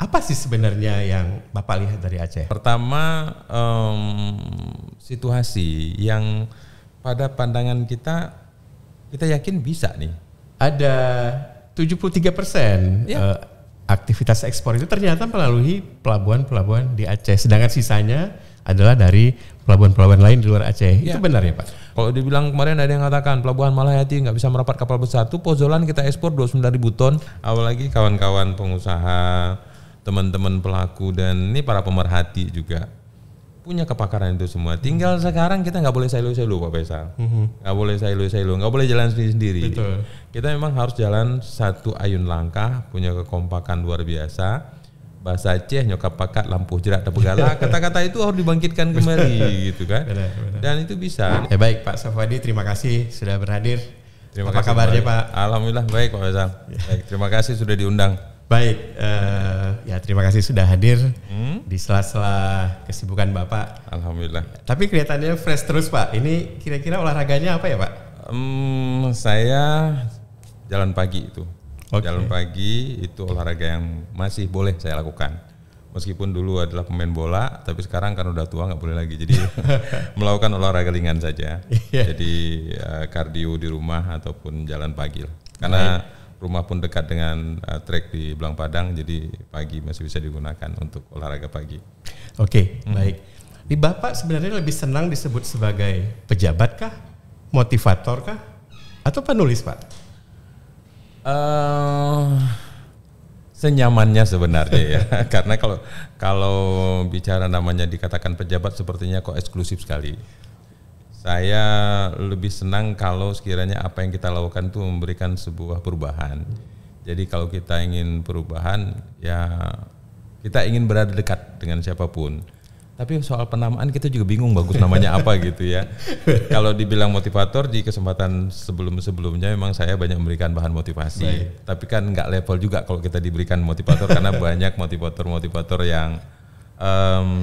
Apa sih sebenarnya yang Bapak lihat dari Aceh? Pertama, situasi yang pada pandangan kita yakin bisa nih. Ada 73% aktivitas ekspor itu ternyata melalui pelabuhan-pelabuhan di Aceh, sedangkan sisanya adalah dari pelabuhan-pelabuhan lain di luar Aceh. Itu benar ya Pak? Kalau dibilang kemarin ada yang mengatakan pelabuhan Malahati nggak bisa merapat kapal besar, tuh Pozolan kita ekspor 29.000 ton. Apalagi kawan-kawan pengusaha, teman-teman pelaku dan ini para pemerhati juga punya kepakaran itu semua. Tinggal sekarang kita nggak boleh silo-silo Pak Faisal, nggak boleh silo-silo, nggak boleh jalan sendiri-sendiri. Betul. Kita memang harus jalan satu ayun langkah, punya kekompakan luar biasa. Bahasa Aceh nyokap pakat lampu jerak tepegala, kata-kata itu harus dibangkitkan kembali gitu kan. Benar. Dan itu bisa. Baik Pak Safwadi, terima kasih sudah berhadir. Terima Apa kasih, kabarnya Pak? Alhamdulillah baik Pak Faisal. Baik, terima kasih sudah diundang. Baik, ya terima kasih sudah hadir di sela-sela kesibukan Bapak. Alhamdulillah. Tapi kelihatannya fresh terus Pak. Ini kira-kira olahraganya apa ya Pak? Saya jalan pagi itu. Oke. Jalan pagi itu olahraga yang masih boleh saya lakukan. Meskipun dulu adalah pemain bola, tapi sekarang kan udah tua nggak boleh lagi. Jadi melakukan olahraga ringan saja. Jadi kardio di rumah ataupun jalan pagi. Karena rumah pun dekat dengan trek di Belang Padang, jadi pagi masih bisa digunakan untuk olahraga pagi. Oke, baik. Di Bapak sebenarnya lebih senang disebut sebagai pejabat kah, motivator kah, atau penulis Pak? Senyamannya sebenarnya ya. Karena kalau bicara namanya dikatakan pejabat sepertinya kok eksklusif sekali. Saya lebih senang kalau sekiranya apa yang kita lakukan itu memberikan sebuah perubahan. Jadi kalau kita ingin perubahan, ya kita ingin berada dekat dengan siapapun. Tapi soal penamaan kita juga bingung bagus namanya apa gitu ya. Kalau dibilang motivator di kesempatan sebelum-sebelumnya memang saya banyak memberikan bahan motivasi. Baik. Tapi kan nggak level juga kalau kita diberikan motivator karena banyak motivator yang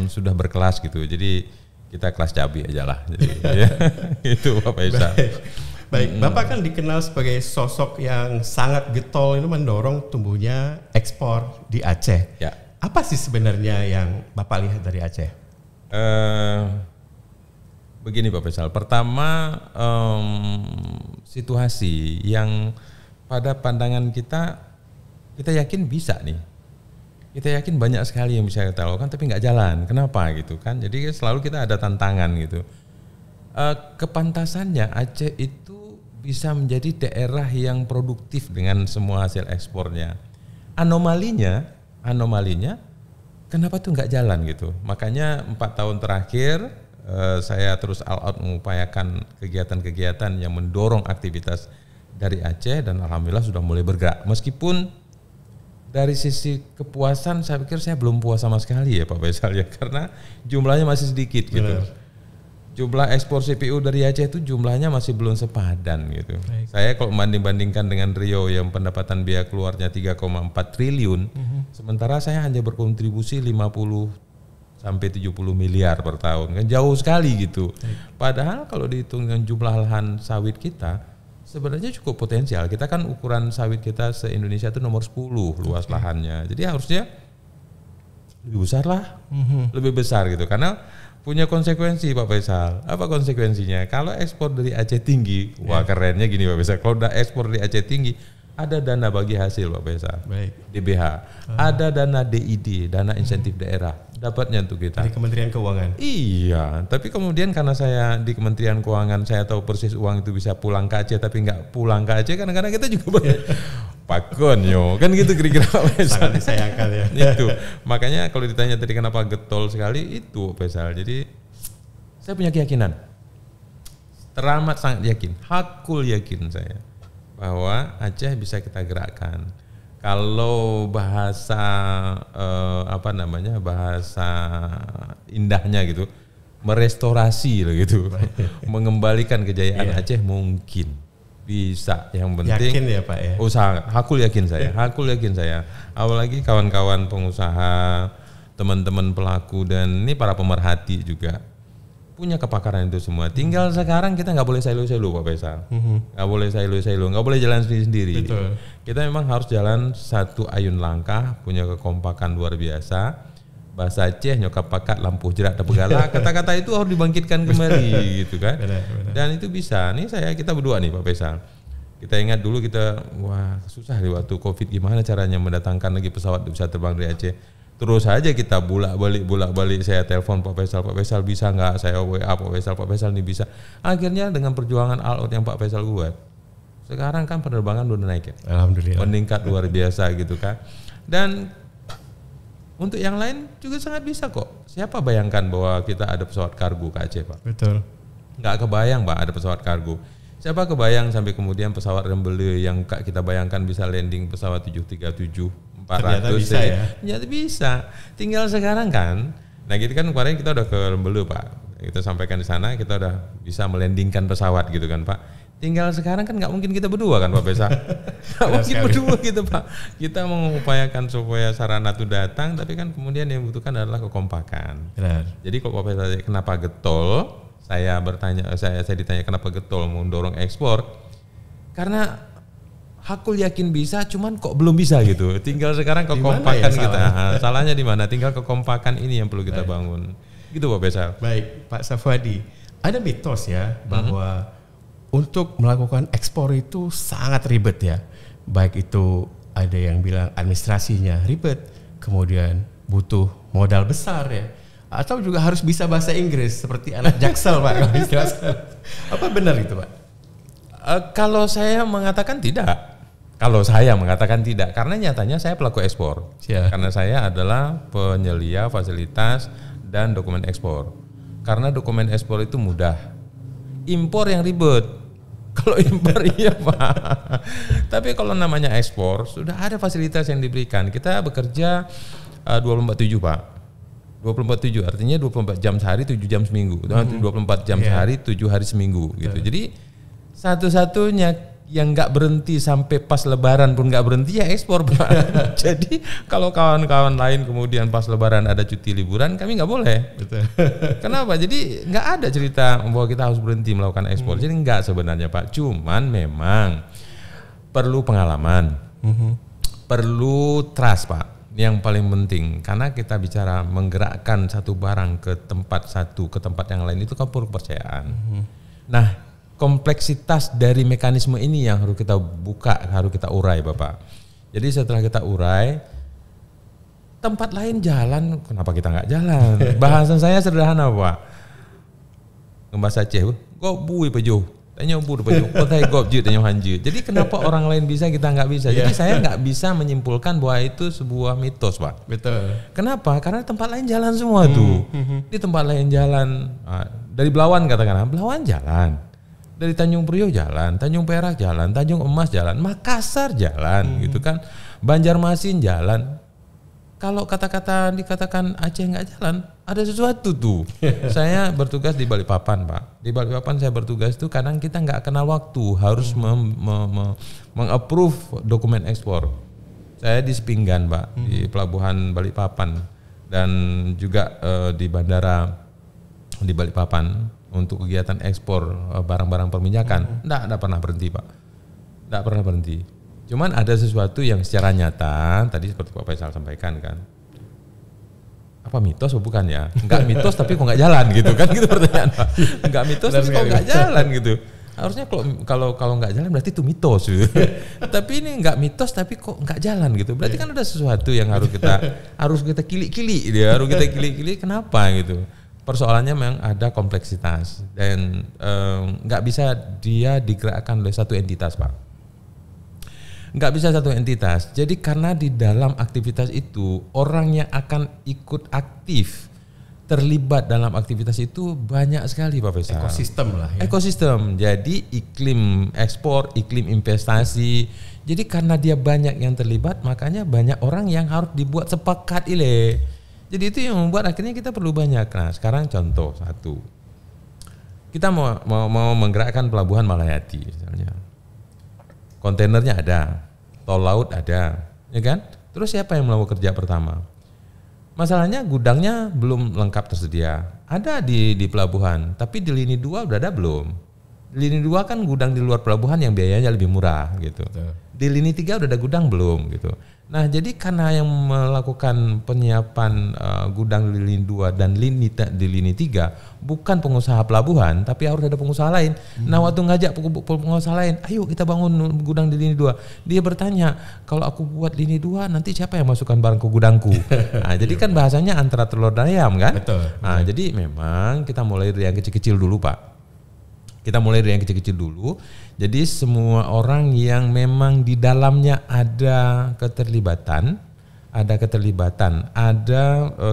sudah berkelas gitu. Jadi kita kelas cabai aja lah. Jadi ya, itu Pak Faisal. Baik, Bapak kan dikenal sebagai sosok yang sangat getol itu mendorong tumbuhnya ekspor di Aceh. Ya. Apa sih sebenarnya yang Bapak lihat dari Aceh? Begini Pak Faisal, pertama situasi yang pada pandangan kita yakin bisa nih. Kita yakin banyak sekali yang bisa kita lakukan tapi nggak jalan. Kenapa gitu kan? Jadi selalu kita ada tantangan gitu. Kepantasannya Aceh itu bisa menjadi daerah yang produktif dengan semua hasil ekspornya. Anomalinya kenapa tuh nggak jalan gitu? Makanya 4 tahun terakhir saya terus all out mengupayakan kegiatan-kegiatan yang mendorong aktivitas dari Aceh dan alhamdulillah sudah mulai bergerak. Meskipun dari sisi kepuasan saya pikir saya belum puas sama sekali ya Pak Faisal ya, karena jumlahnya masih sedikit gitu. Jumlah ekspor CPU dari Aceh itu jumlahnya masih belum sepadan gitu. Baik. Saya kalau banding-bandingkan dengan Riau yang pendapatan biaya keluarnya 3,4 triliun, sementara saya hanya berkontribusi 50 sampai 70 miliar per tahun. Kan jauh sekali gitu. Padahal kalau dihitung dengan jumlah lahan sawit kita, sebenarnya cukup potensial. Kita kan ukuran sawit kita se-Indonesia itu nomor 10 luas lahannya. Jadi harusnya lebih besar lah. Lebih besar gitu. Karena punya konsekuensi Pak Faisal. Apa konsekuensinya? Kalau ekspor dari Aceh tinggi, wah kerennya gini Pak Faisal. Kalau udah ekspor dari Aceh tinggi, ada dana bagi hasil Pak Faisal. Baik. DBH. Ada dana DID, dana insentif daerah. Dapatnya untuk kita. Dari Kementerian Keuangan. Iya, tapi kemudian karena saya di Kementerian Keuangan, saya tahu persis uang itu bisa pulang ke Aceh, tapi nggak pulang ke Aceh. Kadang-kadang kita juga pakon yo, kan gitu kira-kira Pak Faisal. Sangat disayangkan ya. Itu makanya kalau ditanya tadi kenapa getol sekali itu Pak Faisal. Jadi saya punya keyakinan, teramat sangat yakin, hakul yakin saya bahwa Aceh bisa kita gerakkan. Kalau bahasa bahasa indahnya gitu, merestorasi gitu, mengembalikan kejayaan Aceh mungkin bisa. Yang penting yakin ya Pak ya. Usaha, hakul yakin saya. Apalagi kawan-kawan pengusaha, teman-teman pelaku dan ini para pemerhati juga punya kepakaran itu semua. Tinggal sekarang kita nggak boleh silo-silo Pak Faisal. Nggak boleh silo-silo, nggak boleh jalan sendiri-sendiri. Betul. Kita memang harus jalan satu ayun langkah, punya kekompakan luar biasa. Bahasa Aceh nyokap pakat lampu jerat tepegala, kata-kata itu harus dibangkitkan kembali gitu kan. Benar. Dan itu bisa. Nih kita berdua nih Pak Faisal. Kita ingat dulu wah susah di waktu Covid gimana caranya mendatangkan lagi pesawat bisa terbang dari Aceh. Terus aja kita bolak-balik saya telepon Pak Faisal bisa nggak, saya WA Pak Faisal ini bisa. Akhirnya dengan perjuangan all out yang Pak Faisal buat, sekarang kan penerbangan udah naik ya. Alhamdulillah. Meningkat luar biasa gitu kan. Dan untuk yang lain juga sangat bisa kok. Siapa bayangkan bahwa kita ada pesawat kargo ke Aceh Pak? Betul. Nggak kebayang Pak ada pesawat kargo. Siapa kebayang sampai kemudian pesawat Rembele yang kita bayangkan bisa landing pesawat 737 400 Ternyata bisa ya. Ternyata bisa. Tinggal sekarang kan. Nah gitu kan kemarin kita udah ke Rembele Pak. Kita sampaikan di sana kita udah bisa melandingkan pesawat gitu kan Pak. Tinggal sekarang kan nggak mungkin kita berdua kan Pak Besa. Nggak mungkin berdua gitu Pak. Kita mengupayakan supaya sarana itu datang, tapi kan kemudian yang dibutuhkan adalah kekompakan. Benar. Jadi kok Pak Besa kenapa getol? Saya ditanya kenapa getol mendorong ekspor? Karena Hakul yakin bisa, cuman kok belum bisa gitu. Tinggal sekarang kekompakan kita. Salahnya di mana? Tinggal kekompakan ini yang perlu kita bangun. Gitu Pak Besar. Baik, Pak Safwadi. Ada mitos ya bahwa untuk melakukan ekspor itu sangat ribet ya. Baik itu ada yang bilang administrasinya ribet, kemudian butuh modal besar ya. Atau juga harus bisa bahasa Inggris seperti anak Jaksel Pak. Apa benar itu Pak? Kalau saya mengatakan tidak. Karena nyatanya saya pelaku ekspor. Karena saya adalah penyelia fasilitas dan dokumen ekspor. Karena dokumen ekspor itu mudah. Impor yang ribet. Kalau impor iya Pak. Tapi kalau namanya ekspor sudah ada fasilitas yang diberikan. Kita bekerja 24/7 Pak. 24/7 artinya 24 jam sehari 7 jam seminggu. 24 jam sehari 7 hari seminggu gitu. Jadi satu-satunya yang nggak berhenti sampai pas lebaran pun nggak berhenti ya ekspor Pak. Jadi kalau kawan-kawan lain kemudian pas lebaran ada cuti liburan, kami nggak boleh. Betul. Kenapa? Jadi nggak ada cerita bahwa kita harus berhenti melakukan ekspor. Jadi nggak sebenarnya Pak. Cuman memang perlu pengalaman, perlu trust Pak. Yang paling penting karena kita bicara menggerakkan satu barang ke tempat yang lain itu kan perlu kepercayaan. Nah, kompleksitas dari mekanisme ini yang harus kita buka, harus kita urai Bapak. Jadi setelah kita urai, tempat lain jalan, kenapa kita nggak jalan? Bahasan saya sederhana Pak. Bahasa Aceh, kok bui pejuh, tanya bui pejuh, kok tay gop jut, tanya hanjut. Jadi kenapa orang lain bisa kita nggak bisa? Jadi saya nggak bisa menyimpulkan bahwa itu sebuah mitos Pak. Betul. Kenapa? Karena tempat lain jalan semua tuh. Di tempat lain jalan, dari Belawan katakanlah, Belawan jalan. Dari Tanjung Priok jalan, Tanjung Perak jalan, Tanjung Emas jalan, Makassar jalan gitu kan, Banjarmasin jalan. Kalau dikatakan Aceh nggak jalan, ada sesuatu tuh. Saya bertugas di Balikpapan Pak. Di Balikpapan saya bertugas tuh kadang kita nggak kenal waktu, harus meng-approve dokumen ekspor. Saya di Sepinggan Pak, di Pelabuhan Balikpapan dan juga di bandara di Balikpapan. Untuk kegiatan ekspor barang-barang perminyakan, enggak pernah berhenti Pak. Enggak pernah berhenti. Cuman ada sesuatu yang secara nyata, tadi seperti Pak Faisal sampaikan kan. Apa mitos atau bukan ya? Enggak mitos tapi kok enggak jalan gitu kan, gitu pertanyaan Pak. Enggak mitos tapi kok enggak jalan gitu. Harusnya kalau enggak jalan berarti itu mitos gitu. Tapi ini enggak mitos tapi kok enggak jalan gitu. Berarti kan ada sesuatu yang harus kita kili-kili dia, harus kita kili-kili kenapa gitu. Persoalannya memang ada kompleksitas dan nggak bisa dia digerakkan oleh satu entitas Pak. Nggak bisa satu entitas. Jadi karena di dalam aktivitas itu orang yang akan ikut aktif terlibat dalam aktivitas itu banyak sekali Pak Faisal. Ekosistem lah ya. Ekosistem. Jadi iklim ekspor, iklim investasi. Jadi karena dia banyak yang terlibat makanya banyak orang yang harus dibuat sepakat ile. Jadi itu yang membuat akhirnya kita perlu banyak. Nah sekarang contoh satu, kita mau menggerakkan pelabuhan Malayati misalnya, kontainernya ada, tol laut ada, ya kan? Terus siapa yang melakukan kerja pertama? Masalahnya gudangnya belum lengkap tersedia, ada di pelabuhan, tapi di lini 2 udah ada belum? Di lini 2 kan gudang di luar pelabuhan yang biayanya lebih murah gitu. Betul. Di lini 3 udah ada gudang belum gitu. Nah, jadi karena yang melakukan penyiapan gudang di lini 2 dan di lini 3 bukan pengusaha pelabuhan, tapi harus ada pengusaha lain. Nah, waktu ngajak pengusaha lain, ayo kita bangun gudang di lini 2. Dia bertanya, kalau aku buat lini 2 nanti siapa yang masukkan barang ke gudangku? Nah, jadi kan bahasanya antara telur dan ayam kan? Betul. Nah, jadi memang kita mulai dari yang kecil-kecil dulu, Pak. Kita mulai dari yang kecil-kecil dulu. Jadi semua orang yang memang di dalamnya ada keterlibatan, ada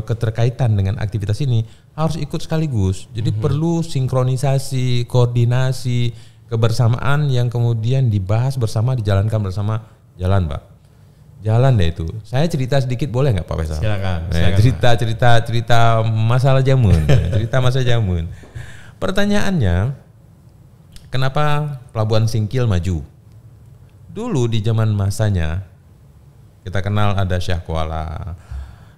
keterkaitan dengan aktivitas ini harus ikut sekaligus. Jadi perlu sinkronisasi, koordinasi, kebersamaan yang kemudian dibahas bersama, dijalankan bersama. Jalan, Pak. Jalan deh itu. Saya cerita sedikit boleh nggak Pak Faisal? Silakan. Cerita masalah jamun. Cerita masa jamun. Pertanyaannya, kenapa Pelabuhan Singkil maju? Dulu di zaman masanya kita kenal ada Syekh Kuala,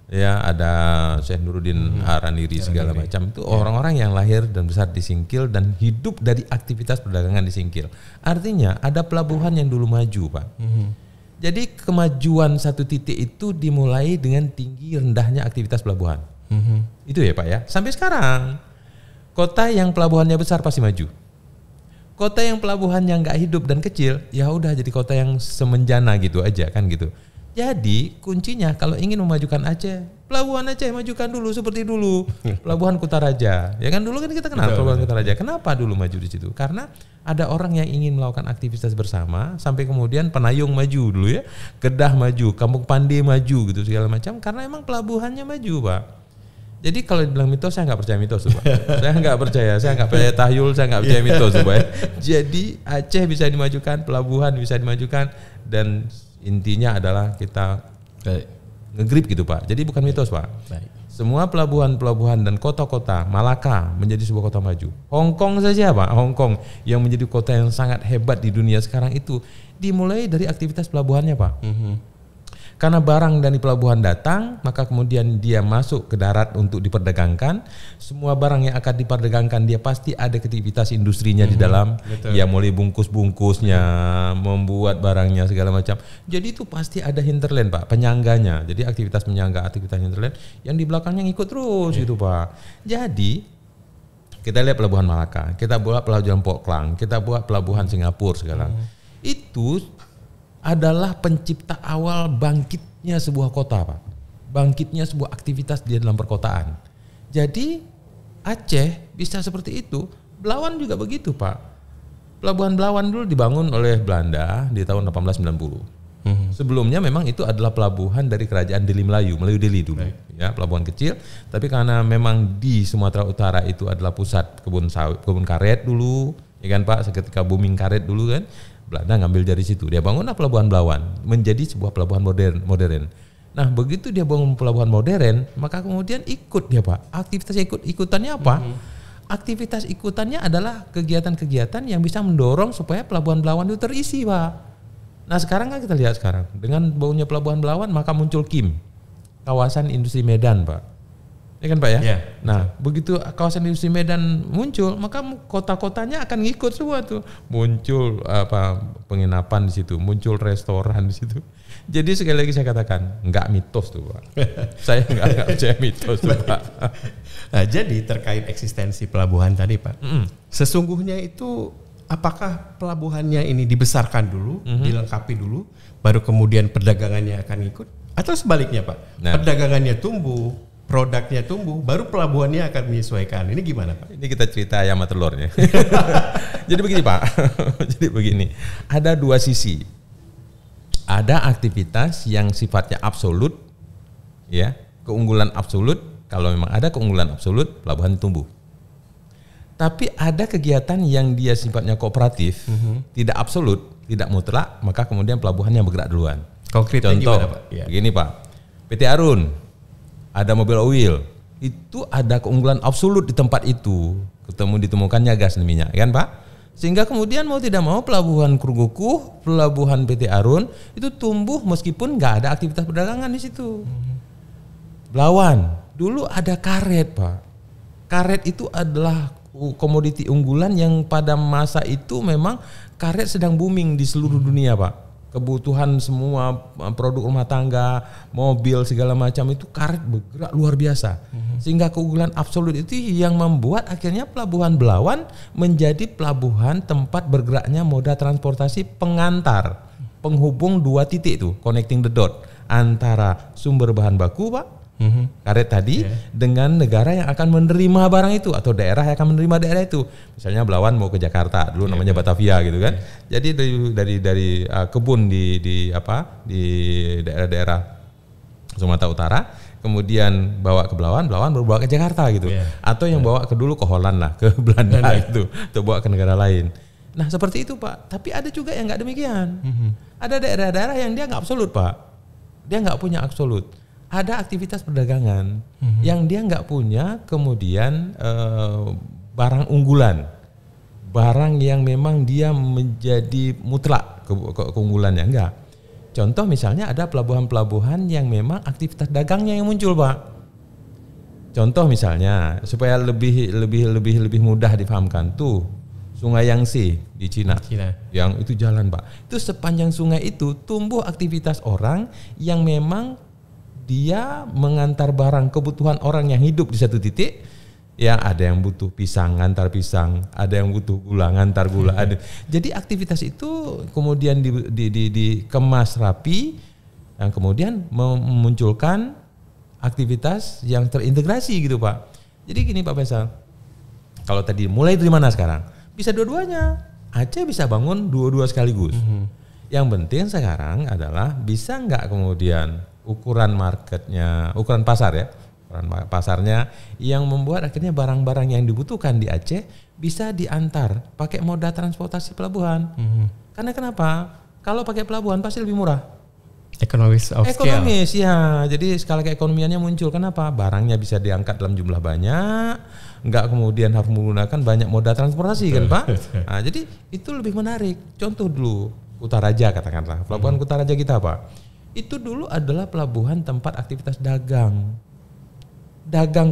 ya ada Syekh Nuruddin Araniri segala macam. Itu orang-orang yang lahir dan besar di Singkil dan hidup dari aktivitas perdagangan di Singkil. Artinya ada pelabuhan yang dulu maju, Pak. Jadi kemajuan satu titik itu dimulai dengan tinggi rendahnya aktivitas pelabuhan. Itu ya Pak ya. Sampai sekarang kota yang pelabuhannya besar pasti maju. Kota yang pelabuhannya nggak hidup dan kecil, ya udah jadi kota yang semenjana gitu aja kan gitu. Jadi kuncinya kalau ingin memajukan Aceh, pelabuhan Aceh majukan dulu seperti dulu. Pelabuhan Kutaraja, ya kan dulu kan kita kenal pelabuhan Kutaraja. Kenapa dulu maju di situ? Karena ada orang yang ingin melakukan aktivitas bersama, sampai kemudian Penayung maju dulu ya, Kedah maju, Kampung Pande maju gitu segala macam. Karena emang pelabuhannya maju, Pak. Jadi kalau dibilang mitos, saya nggak percaya mitos, Pak. Saya nggak percaya tahyul, saya nggak percaya mitos, Pak. Jadi Aceh bisa dimajukan, pelabuhan bisa dimajukan, dan intinya adalah kita ngegrip gitu, Pak. Jadi bukan mitos, Pak. Baik. Semua pelabuhan-pelabuhan dan kota-kota, Malaka menjadi sebuah kota maju. Hong Kong saja, Pak. Hong Kong yang menjadi kota yang sangat hebat di dunia sekarang itu dimulai dari aktivitas pelabuhannya, Pak. Karena barang dari pelabuhan datang, maka kemudian dia masuk ke darat untuk diperdagangkan. Semua barang yang akan diperdagangkan dia pasti ada aktivitas industrinya di dalam. Betul. Ya mulai bungkus-bungkusnya, membuat barangnya segala macam. Jadi itu pasti ada hinterland, Pak, penyangganya. Jadi aktivitas penyangga, aktivitas hinterland yang di belakangnya ngikut terus gitu, Pak. Jadi kita lihat pelabuhan Malaka, kita buat pelabuhan Port Klang, kita buat pelabuhan Singapura segala. Itu adalah pencipta awal bangkitnya sebuah kota, Pak. Bangkitnya sebuah aktivitas di dalam perkotaan. Jadi Aceh bisa seperti itu. Belawan juga begitu, Pak. Pelabuhan Belawan dulu dibangun oleh Belanda di tahun 1890. Sebelumnya memang itu adalah pelabuhan dari kerajaan Deli Melayu Delhi dulu. Ya, pelabuhan kecil. Tapi karena memang di Sumatera Utara itu adalah pusat kebun karet dulu, ya kan Pak, seketika booming karet dulu kan. Belanda ngambil dari situ. Dia bangunlah pelabuhan Belawan menjadi sebuah pelabuhan modern. Nah, begitu dia bangun pelabuhan modern, maka kemudian ikut dia, Pak. Aktivitas ikutannya apa? Aktivitas ikutannya adalah kegiatan-kegiatan yang bisa mendorong supaya pelabuhan Belawan itu terisi, Pak. Nah, sekarang kan kita lihat sekarang dengan baunya pelabuhan Belawan maka muncul KIM, kawasan industri Medan, Pak. Ya kan Pak ya? Yeah. Nah, begitu kawasan industri Medan muncul, maka kota-kotanya akan ngikut semua tuh. Muncul penginapan di situ, muncul restoran di situ. Jadi sekali lagi saya katakan, enggak mitos tuh, Pak. Saya enggak percaya mitos tuh, Pak. Nah, jadi terkait eksistensi pelabuhan tadi, Pak. Sesungguhnya itu apakah pelabuhannya ini dibesarkan dulu, dilengkapi dulu, baru kemudian perdagangannya akan ikut? Atau sebaliknya, Pak? Nah, perdagangannya tumbuh, produknya tumbuh, baru pelabuhannya akan menyesuaikan. Ini gimana, Pak? Ini kita cerita ayam sama telurnya. Jadi begini, Pak. Jadi begini. Ada dua sisi. Ada aktivitas yang sifatnya absolut, ya, keunggulan absolut. Kalau memang ada keunggulan absolut, pelabuhan tumbuh. Tapi ada kegiatan yang dia sifatnya kooperatif, tidak absolut, tidak mutlak, maka kemudian pelabuhannya bergerak duluan. Konkretnya Contoh, gimana, Pak? Ya. Begini, Pak. PT Arun, ada mobil oil, itu ada keunggulan absolut di tempat itu. Ditemukannya gas dan minyak, kan Pak? Sehingga kemudian mau tidak mau pelabuhan Krugokuh, pelabuhan PT Arun itu tumbuh meskipun nggak ada aktivitas perdagangan di situ. Belawan, dulu ada karet, Pak. karet itu adalah komoditi unggulan yang pada masa itu memang karet sedang booming di seluruh dunia, Pak. Kebutuhan semua produk rumah tangga, mobil segala macam itu karet bergerak luar biasa. Sehingga keunggulan absolut itu yang membuat akhirnya pelabuhan Belawan menjadi pelabuhan tempat bergeraknya moda transportasi pengantar, penghubung dua titik itu, connecting the dot antara sumber bahan baku, Pak, karet tadi, dengan negara yang akan menerima barang itu atau daerah yang akan menerima daerah itu. Misalnya Belawan mau ke Jakarta, dulu namanya Batavia gitu kan. Jadi dari kebun di daerah-daerah Sumatera Utara, kemudian bawa ke Belawan baru bawa ke Jakarta gitu. Atau yang bawa ke dulu ke Holland lah, ke Belanda itu, atau bawa ke negara lain. Nah, seperti itu, Pak. Tapi ada juga yang nggak demikian. Ada daerah-daerah yang dia nggak absolut, Pak. Dia nggak punya absolut. Ada aktivitas perdagangan yang dia nggak punya kemudian barang unggulan, barang yang memang dia menjadi mutlak keunggulannya, enggak. Contoh misalnya ada pelabuhan-pelabuhan yang memang aktivitas dagangnya yang muncul, Pak. Contoh misalnya supaya lebih mudah dipahamkan tuh Sungai Yangtze di Cina, yang itu jalan, Pak. Itu sepanjang sungai itu tumbuh aktivitas orang yang memang dia mengantar barang kebutuhan orang yang hidup di satu titik. Ya, ada yang butuh pisang ngantar pisang, ada yang butuh gula ngantar gula. Jadi aktivitas itu kemudian dikemas rapi, yang kemudian memunculkan aktivitas yang terintegrasi gitu, Pak. Jadi gini, Pak Faisal, kalau tadi mulai dari mana sekarang? Bisa dua-duanya. Aceh bisa bangun dua-dua sekaligus. Yang penting sekarang adalah bisa nggak kemudian ukuran marketnya, ukuran pasar ya, ukuran pasarnya yang membuat akhirnya barang-barang yang dibutuhkan di Aceh bisa diantar pakai moda transportasi pelabuhan. Karena kenapa? Kalau pakai pelabuhan pasti lebih murah. Ekonomis of scale. Ekonomis ya, jadi skala keekonomiannya muncul. Kenapa? Barangnya bisa diangkat dalam jumlah banyak, nggak kemudian harus menggunakan banyak moda transportasi kan, Pak. Nah, jadi itu lebih menarik. Contoh dulu Kutaraja katakanlah, pelabuhan Kutaraja kita, Pak. Itu dulu adalah pelabuhan tempat aktivitas dagang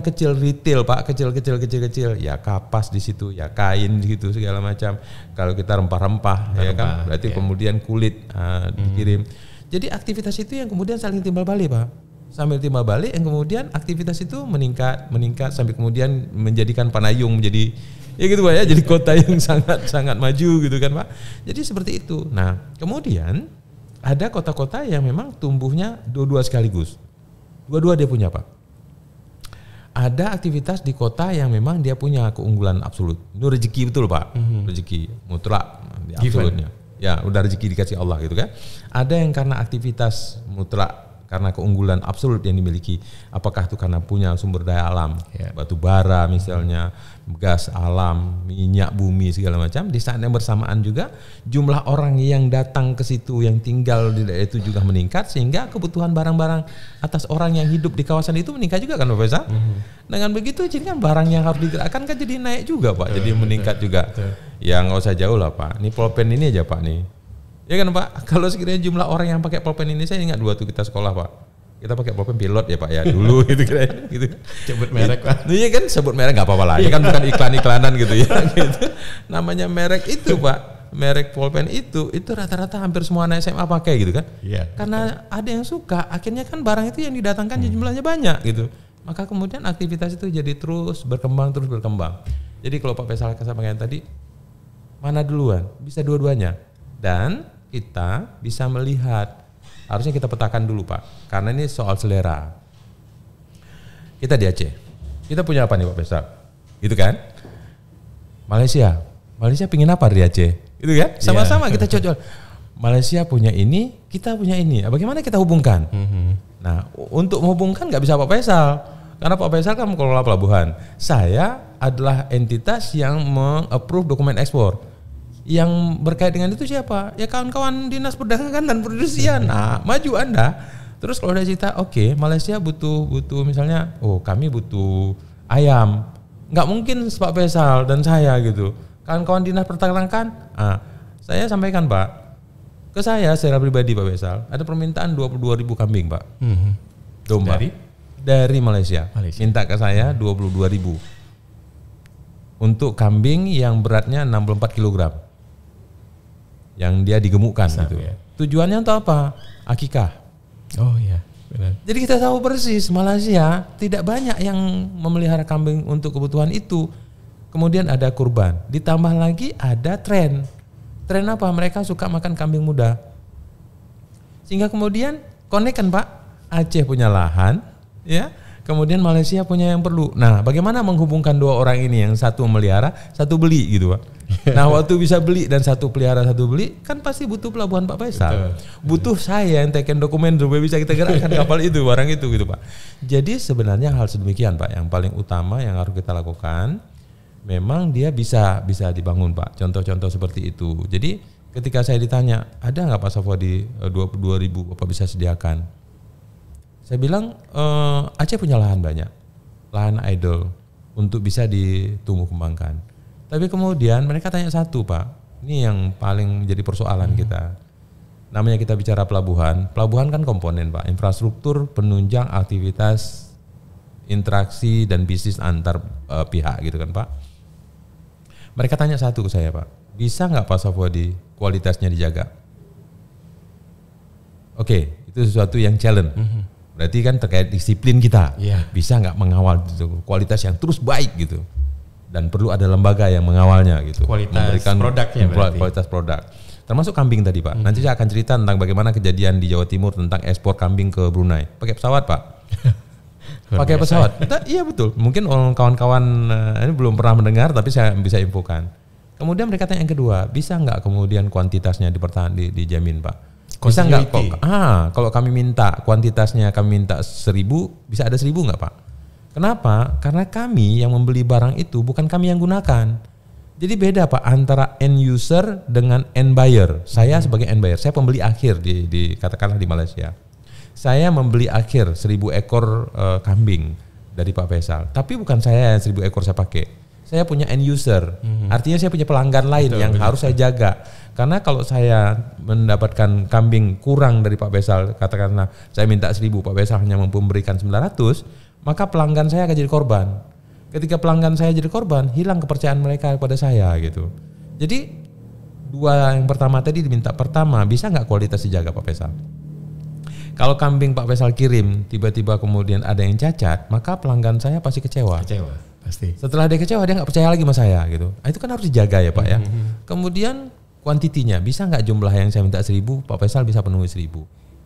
kecil retail, Pak, kecil. Ya kapas di situ, ya kain di situ segala macam. Kalau kita rempah-rempah, ya kan, berarti kemudian kulit dikirim. Jadi aktivitas itu yang kemudian saling timbal balik, Pak. Sambil timbal balik yang kemudian aktivitas itu meningkat sampai kemudian menjadikan Panayung menjadi ya gitu, Pak ya, jadi kota yang sangat maju gitu kan, Pak. Jadi seperti itu. Nah, kemudian ada kota-kota yang memang tumbuhnya dua-dua sekaligus. Dua-dua dia punya, Pak. Ada aktivitas di kota yang memang dia punya keunggulan absolut. Itu rezeki betul, Pak. Rezeki mutlak absolutnya. Ya, udah rezeki dikasih Allah gitu kan. Ada yang karena aktivitas mutlak, karena keunggulan absolut yang dimiliki. Apakah itu karena punya sumber daya alam, batu bara misalnya, gas alam, minyak bumi segala macam. Di saat yang bersamaan juga jumlah orang yang datang ke situ, yang tinggal di daerah itu juga meningkat, sehingga kebutuhan barang-barang atas orang yang hidup di kawasan itu meningkat juga kan, Pak Faisal. Dengan begitu jadi kan barang yang harus digerakkan kan jadi naik juga, Pak. Jadi meningkat juga. Ya nggak usah jauh lah, Pak. Ini pulpen ini aja, Pak, nih. Ya kan, Pak, kalau sekiranya jumlah orang yang pakai pulpen ini, saya ingat dua tuh kita sekolah, Pak. Kita pakai pulpen pilot ya, Pak ya, dulu gitu kan. Gitu. Sebut merek, Pak. Iya kan, sebut merek nggak apa-apa lah. Ya kan bukan iklan-iklanan gitu ya. Gitu. Namanya merek itu, Pak. Merek pulpen itu rata-rata hampir semua anak SMA pakai gitu kan. Iya. Karena ada yang suka, akhirnya kan barang itu yang didatangkan jumlahnya banyak gitu. Maka kemudian aktivitas itu jadi terus berkembang. Jadi kalau Pak Faisal sampaikan tadi, mana duluan? Bisa dua-duanya. Dan kita bisa melihat, harusnya kita petakan dulu, Pak, karena ini soal selera. Kita di Aceh, kita punya apa nih, Pak Faisal? Gitu kan? Malaysia pingin apa di Aceh? Gitu kan? Sama-sama kita cocok. Malaysia punya ini, kita punya ini. Bagaimana kita hubungkan? Nah, untuk menghubungkan nggak bisa Pak Faisal, karena Pak Faisal kan mengelola pelabuhan. Saya adalah entitas yang meng-approve dokumen ekspor. Yang berkait dengan itu siapa? Ya kawan-kawan dinas perdagangan dan perindustrian. Nah, maju Anda. Terus kalau ada cerita, oke, Malaysia butuh misalnya, kami butuh ayam. Nggak mungkin Pak Faisal dan saya gitu. Kawan-kawan dinas perdagangan, saya sampaikan, Pak, ke saya secara pribadi, Pak Faisal, ada permintaan 22.000 kambing, Pak. Domba. Dari Malaysia. Minta ke saya 22.000. untuk kambing yang beratnya 64 kg. Yang dia digemukkan gitu. Ya. Tujuannya untuk apa? Akikah. Oh iya, benar. Jadi kita tahu persis Malaysia tidak banyak yang memelihara kambing untuk kebutuhan itu. Kemudian ada kurban. Ditambah lagi ada tren. Tren apa? Mereka suka makan kambing muda. Sehingga kemudian connect kan Pak, Aceh punya lahan, ya. Kemudian Malaysia punya yang perlu. Nah, bagaimana menghubungkan dua orang ini, yang satu memelihara, satu beli gitu Pak. Nah, waktu bisa beli dan satu pelihara, satu beli, kan pasti butuh pelabuhan Pak Faisal. Betul. Butuh saya yang teken dokumen supaya bisa kita gerakkan kapal itu, barang itu gitu Pak. Jadi sebenarnya hal sedemikian Pak, yang paling utama yang harus kita lakukan, memang dia bisa dibangun Pak. Contoh-contoh seperti itu. Jadi ketika saya ditanya, ada nggak Pak Safwadi 22.000 Bapak bisa sediakan? Saya bilang Aceh punya lahan banyak, lahan idle untuk bisa ditumbuh kembangkan. Tapi kemudian mereka tanya satu Pak, ini yang paling menjadi persoalan kita. Namanya kita bicara pelabuhan, pelabuhan kan komponen Pak, infrastruktur penunjang aktivitas interaksi dan bisnis antar pihak gitu kan Pak. Mereka tanya satu ke saya Pak, bisa nggak Pak Safwadi kualitasnya dijaga? Oke, itu sesuatu yang challenge. Berarti kan terkait disiplin kita, bisa nggak mengawal gitu, kualitas yang terus baik gitu, dan perlu ada lembaga yang mengawalnya gitu, memberikan produknya, kualitas produk, termasuk kambing tadi Pak. Nanti saya akan cerita tentang bagaimana kejadian di Jawa Timur tentang ekspor kambing ke Brunei, pakai pesawat Pak, pakai pesawat. Iya betul, mungkin kawan-kawan ini belum pernah mendengar, tapi saya bisa infokan. Kemudian mereka tanya yang kedua, bisa nggak kemudian kuantitasnya dijamin Pak? Bisa nggak kok? Kalau kami minta kuantitasnya, kami minta 1.000, bisa ada 1.000 nggak Pak? Kenapa? Karena kami yang membeli barang itu bukan kami yang gunakan. Jadi beda Pak antara end user dengan end buyer. Saya sebagai end buyer, saya pembeli akhir di katakanlah di Malaysia. Saya membeli akhir 1.000 ekor kambing dari Pak Faisal. Tapi bukan saya yang 1.000 ekor saya pakai. Saya punya end user, artinya saya punya pelanggan lain yang harus saya jaga. Karena kalau saya mendapatkan kambing kurang dari Pak Faisal, katakanlah saya minta 1.000, Pak Faisal hanya mampu memberikan 900, maka pelanggan saya akan jadi korban. Ketika pelanggan saya jadi korban, hilang kepercayaan mereka kepada saya gitu. Jadi dua yang pertama tadi diminta, pertama bisa nggak kualitas dijaga Pak Faisal? Kalau kambing Pak Faisal kirim tiba-tiba kemudian ada yang cacat, maka pelanggan saya pasti kecewa. Pasti. Setelah dia kecewa, dia nggak percaya lagi sama saya gitu. Itu kan harus dijaga ya Pak ya. Kemudian kuantitinya, bisa nggak jumlah yang saya minta 1.000, Pak Faisal bisa penuhi 1.000.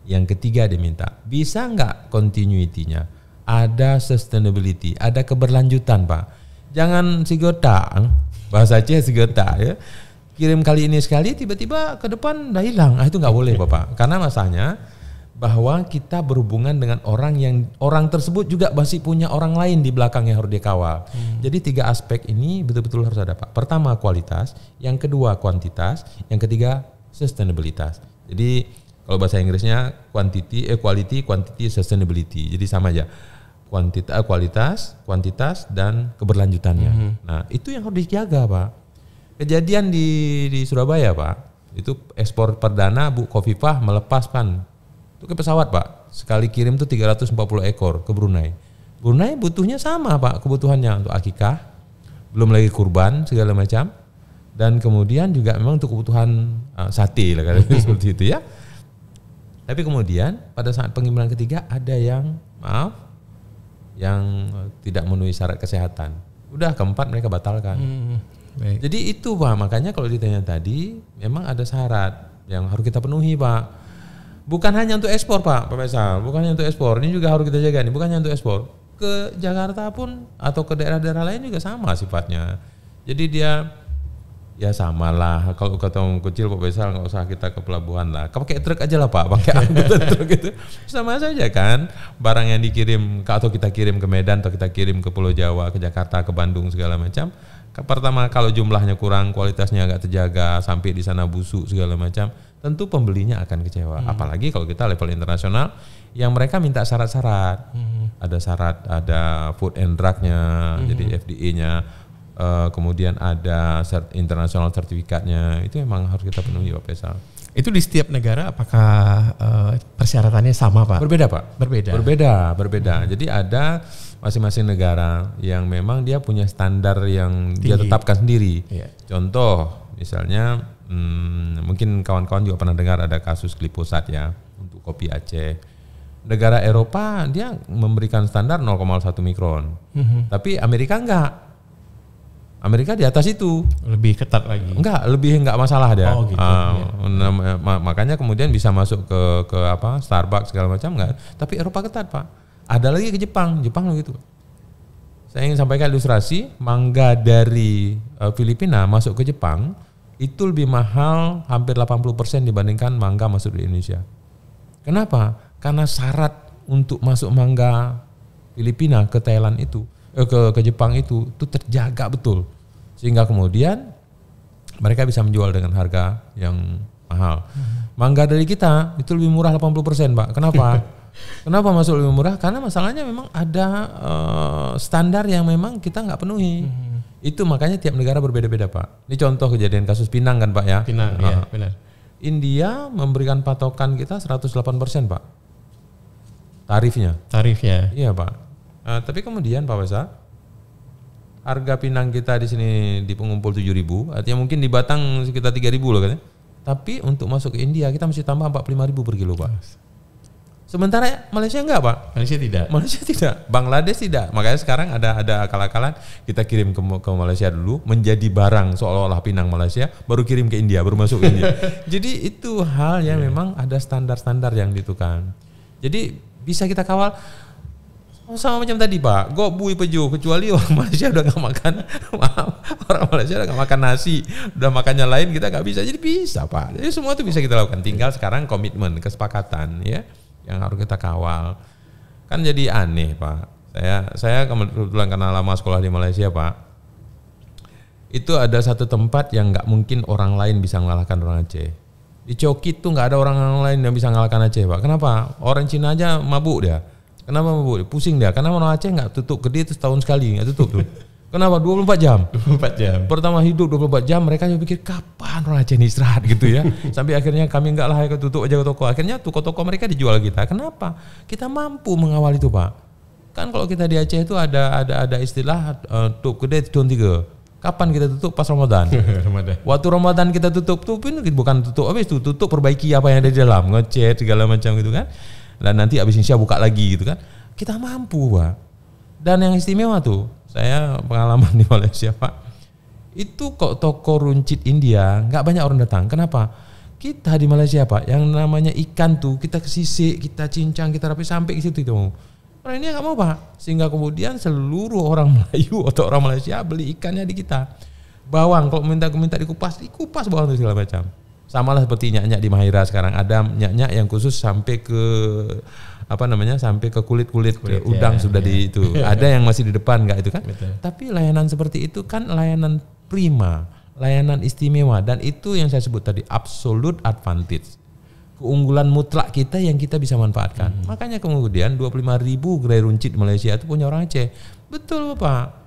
Yang ketiga dia minta, bisa nggak continuity-nya, ada sustainability, ada keberlanjutan Pak. Jangan sigetang, bahasa Aceh sigetang ya. Kirim kali ini sekali, tiba-tiba ke depan udah hilang. Itu nggak boleh Bapak. Karena masalahnya bahwa kita berhubungan dengan orang tersebut juga masih punya orang lain di belakang yang harus dikawal. Jadi 3 aspek ini betul-betul harus ada Pak. Pertama kualitas, yang kedua kuantitas, yang ketiga sustainabilitas. Jadi kalau bahasa Inggrisnya quality, quantity, sustainability. Jadi sama aja. Kuantitas dan keberlanjutannya. Nah, itu yang harus dijaga Pak. Kejadian di Surabaya Pak, itu ekspor perdana Bu Khofifah melepaskan itu ke pesawat Pak, sekali kirim tuh 340 ekor ke Brunei. Brunei butuhnya sama Pak, kebutuhannya untuk akikah, belum lagi kurban segala macam, dan kemudian juga memang untuk kebutuhan sate lah kan seperti itu ya. Tapi kemudian pada saat pengiriman ketiga ada yang tidak memenuhi syarat kesehatan. Udah keempat mereka batalkan. Jadi itu Pak, makanya kalau ditanya tadi memang ada syarat yang harus kita penuhi Pak. Bukan hanya untuk ekspor Pak Faisal, bukan hanya untuk ekspor, ini juga harus kita jaga nih, bukan hanya untuk ekspor. Ke Jakarta pun atau ke daerah-daerah lain juga sama sifatnya. Jadi dia ya samalah, kalau ketemu kecil Pak Faisal nggak usah kita ke pelabuhan lah, pakai truk aja lah Pak, pakai angkutan truk gitu. Sama saja kan, barang yang dikirim atau kita kirim ke Medan atau kita kirim ke Pulau Jawa, ke Jakarta, ke Bandung segala macam. Pertama kalau jumlahnya kurang, kualitasnya agak terjaga, sampai di sana busuk segala macam, tentu pembelinya akan kecewa. Apalagi kalau kita level internasional yang mereka minta syarat-syarat. Ada syarat, ada food and drug-nya, jadi FDA-nya, kemudian ada international sertifikatnya. Itu memang harus kita penuhi Pak Faisal. Itu di setiap negara apakah persyaratannya sama, Pak? Berbeda, Pak. Berbeda. Jadi ada masing-masing negara yang memang dia punya standar yang tinggi, dia tetapkan sendiri. Iya. Contoh, misalnya mungkin kawan-kawan juga pernah dengar ada kasus glifosat ya untuk kopi Aceh. Negara Eropa dia memberikan standar 0,1 mikron. Tapi Amerika enggak. Amerika di atas itu. Lebih ketat lagi. Enggak masalah dia. Oh, gitu. Makanya kemudian bisa masuk ke apa Starbucks segala macam enggak. Tapi Eropa ketat, Pak. Ada lagi ke Jepang begitu. Saya ingin sampaikan ilustrasi, mangga dari Filipina masuk ke Jepang itu lebih mahal hampir 80% dibandingkan mangga masuk di Indonesia. Kenapa? Karena syarat untuk masuk mangga Filipina ke Thailand itu ke Jepang itu terjaga betul, sehingga kemudian mereka bisa menjual dengan harga yang mahal. Mangga dari kita itu lebih murah 80%, Pak. Kenapa? Kenapa masuk lebih murah? Karena masalahnya memang ada standar yang memang kita nggak penuhi. Itu makanya tiap negara berbeda-beda, Pak. Ini contoh kejadian kasus Pinang kan, Pak ya? Pinang, ya, benar. India memberikan patokan kita 108%, Pak. Tarifnya. Iya, Pak. Tapi kemudian Pak Wasa, harga pinang kita di sini di pengumpul 7.000, artinya mungkin di Batang sekitar 3.000 loh katanya. Tapi untuk masuk ke India kita mesti tambah 45.000 per kilo, Pak. Sementara Malaysia enggak, Pak. Malaysia tidak. Bangladesh tidak. Makanya sekarang ada akal-akalan kita kirim ke Malaysia dulu menjadi barang seolah-olah pinang Malaysia, baru kirim ke India, baru masuk ke India. Jadi itu hal yang memang ada standar-standar yang ditentukan. Jadi bisa kita kawal. Sama macam tadi, Pak, gok bui peju, kecuali orang Malaysia udah nggak makan, orang Malaysia udah nggak makan nasi, udah makannya lain, kita nggak bisa. Jadi bisa, Pak. Jadi semua itu bisa kita lakukan. Tinggal sekarang komitmen, kesepakatan, ya, yang harus kita kawal. Kan jadi aneh, Pak. Saya kebetulan karena lama sekolah di Malaysia, Pak. Itu ada satu tempat yang nggak mungkin orang lain bisa mengalahkan orang Aceh. Di Cokit tuh nggak ada orang lain yang bisa mengalahkan Aceh, Pak. Kenapa? Orang Cina aja mabuk dia. Kenapa mabuk? Pusing dia. Karena orang Aceh nggak tutup gede itu setahun sekali nggak tutup tuh. Kenapa? 24 jam. 24 jam. Pertama hidup 24 jam, mereka juga pikir kapan orang Aceh ini istirahat gitu ya. Sampai akhirnya kami enggak lah, tutup aja ke toko. Akhirnya toko-toko mereka dijual kita. Kenapa? Kita mampu mengawal itu, Pak. Kan kalau kita di Aceh itu ada istilah tutup gede tahun 3. Kapan kita tutup? Pas Ramadan. Waktu Ramadan kita tutup bukan tutup habis tutup perbaiki apa yang ada di dalam, ngecat segala macam gitu kan. Dan nanti habis Insya buka lagi gitu kan. Kita mampu, Pak. Dan yang istimewa tuh, saya pengalaman di Malaysia, Pak. Itu kok toko runcit India nggak banyak orang datang. Kenapa? Kita di Malaysia, Pak, yang namanya ikan tuh kita kesisik, kita cincang, kita rapi sampai ke situ itu. Orang ini nggak mau, Pak. Sehingga kemudian seluruh orang Melayu atau orang Malaysia beli ikannya di kita. Bawang kalau minta dikupas bawang itu segala macam. Samalah seperti nyak-nyak di Mahira sekarang, ada nyak-nyak yang khusus sampai ke sampai ke kulit udang ya, sudah di itu. Ada yang masih di depan enggak itu kan? Betul. Tapi layanan seperti itu kan layanan prima, layanan istimewa, dan itu yang saya sebut tadi absolute advantage. Keunggulan mutlak kita yang kita bisa manfaatkan. Makanya kemudian 25.000 gerai runcit di Malaysia itu punya orang Aceh. Betul, Bapak.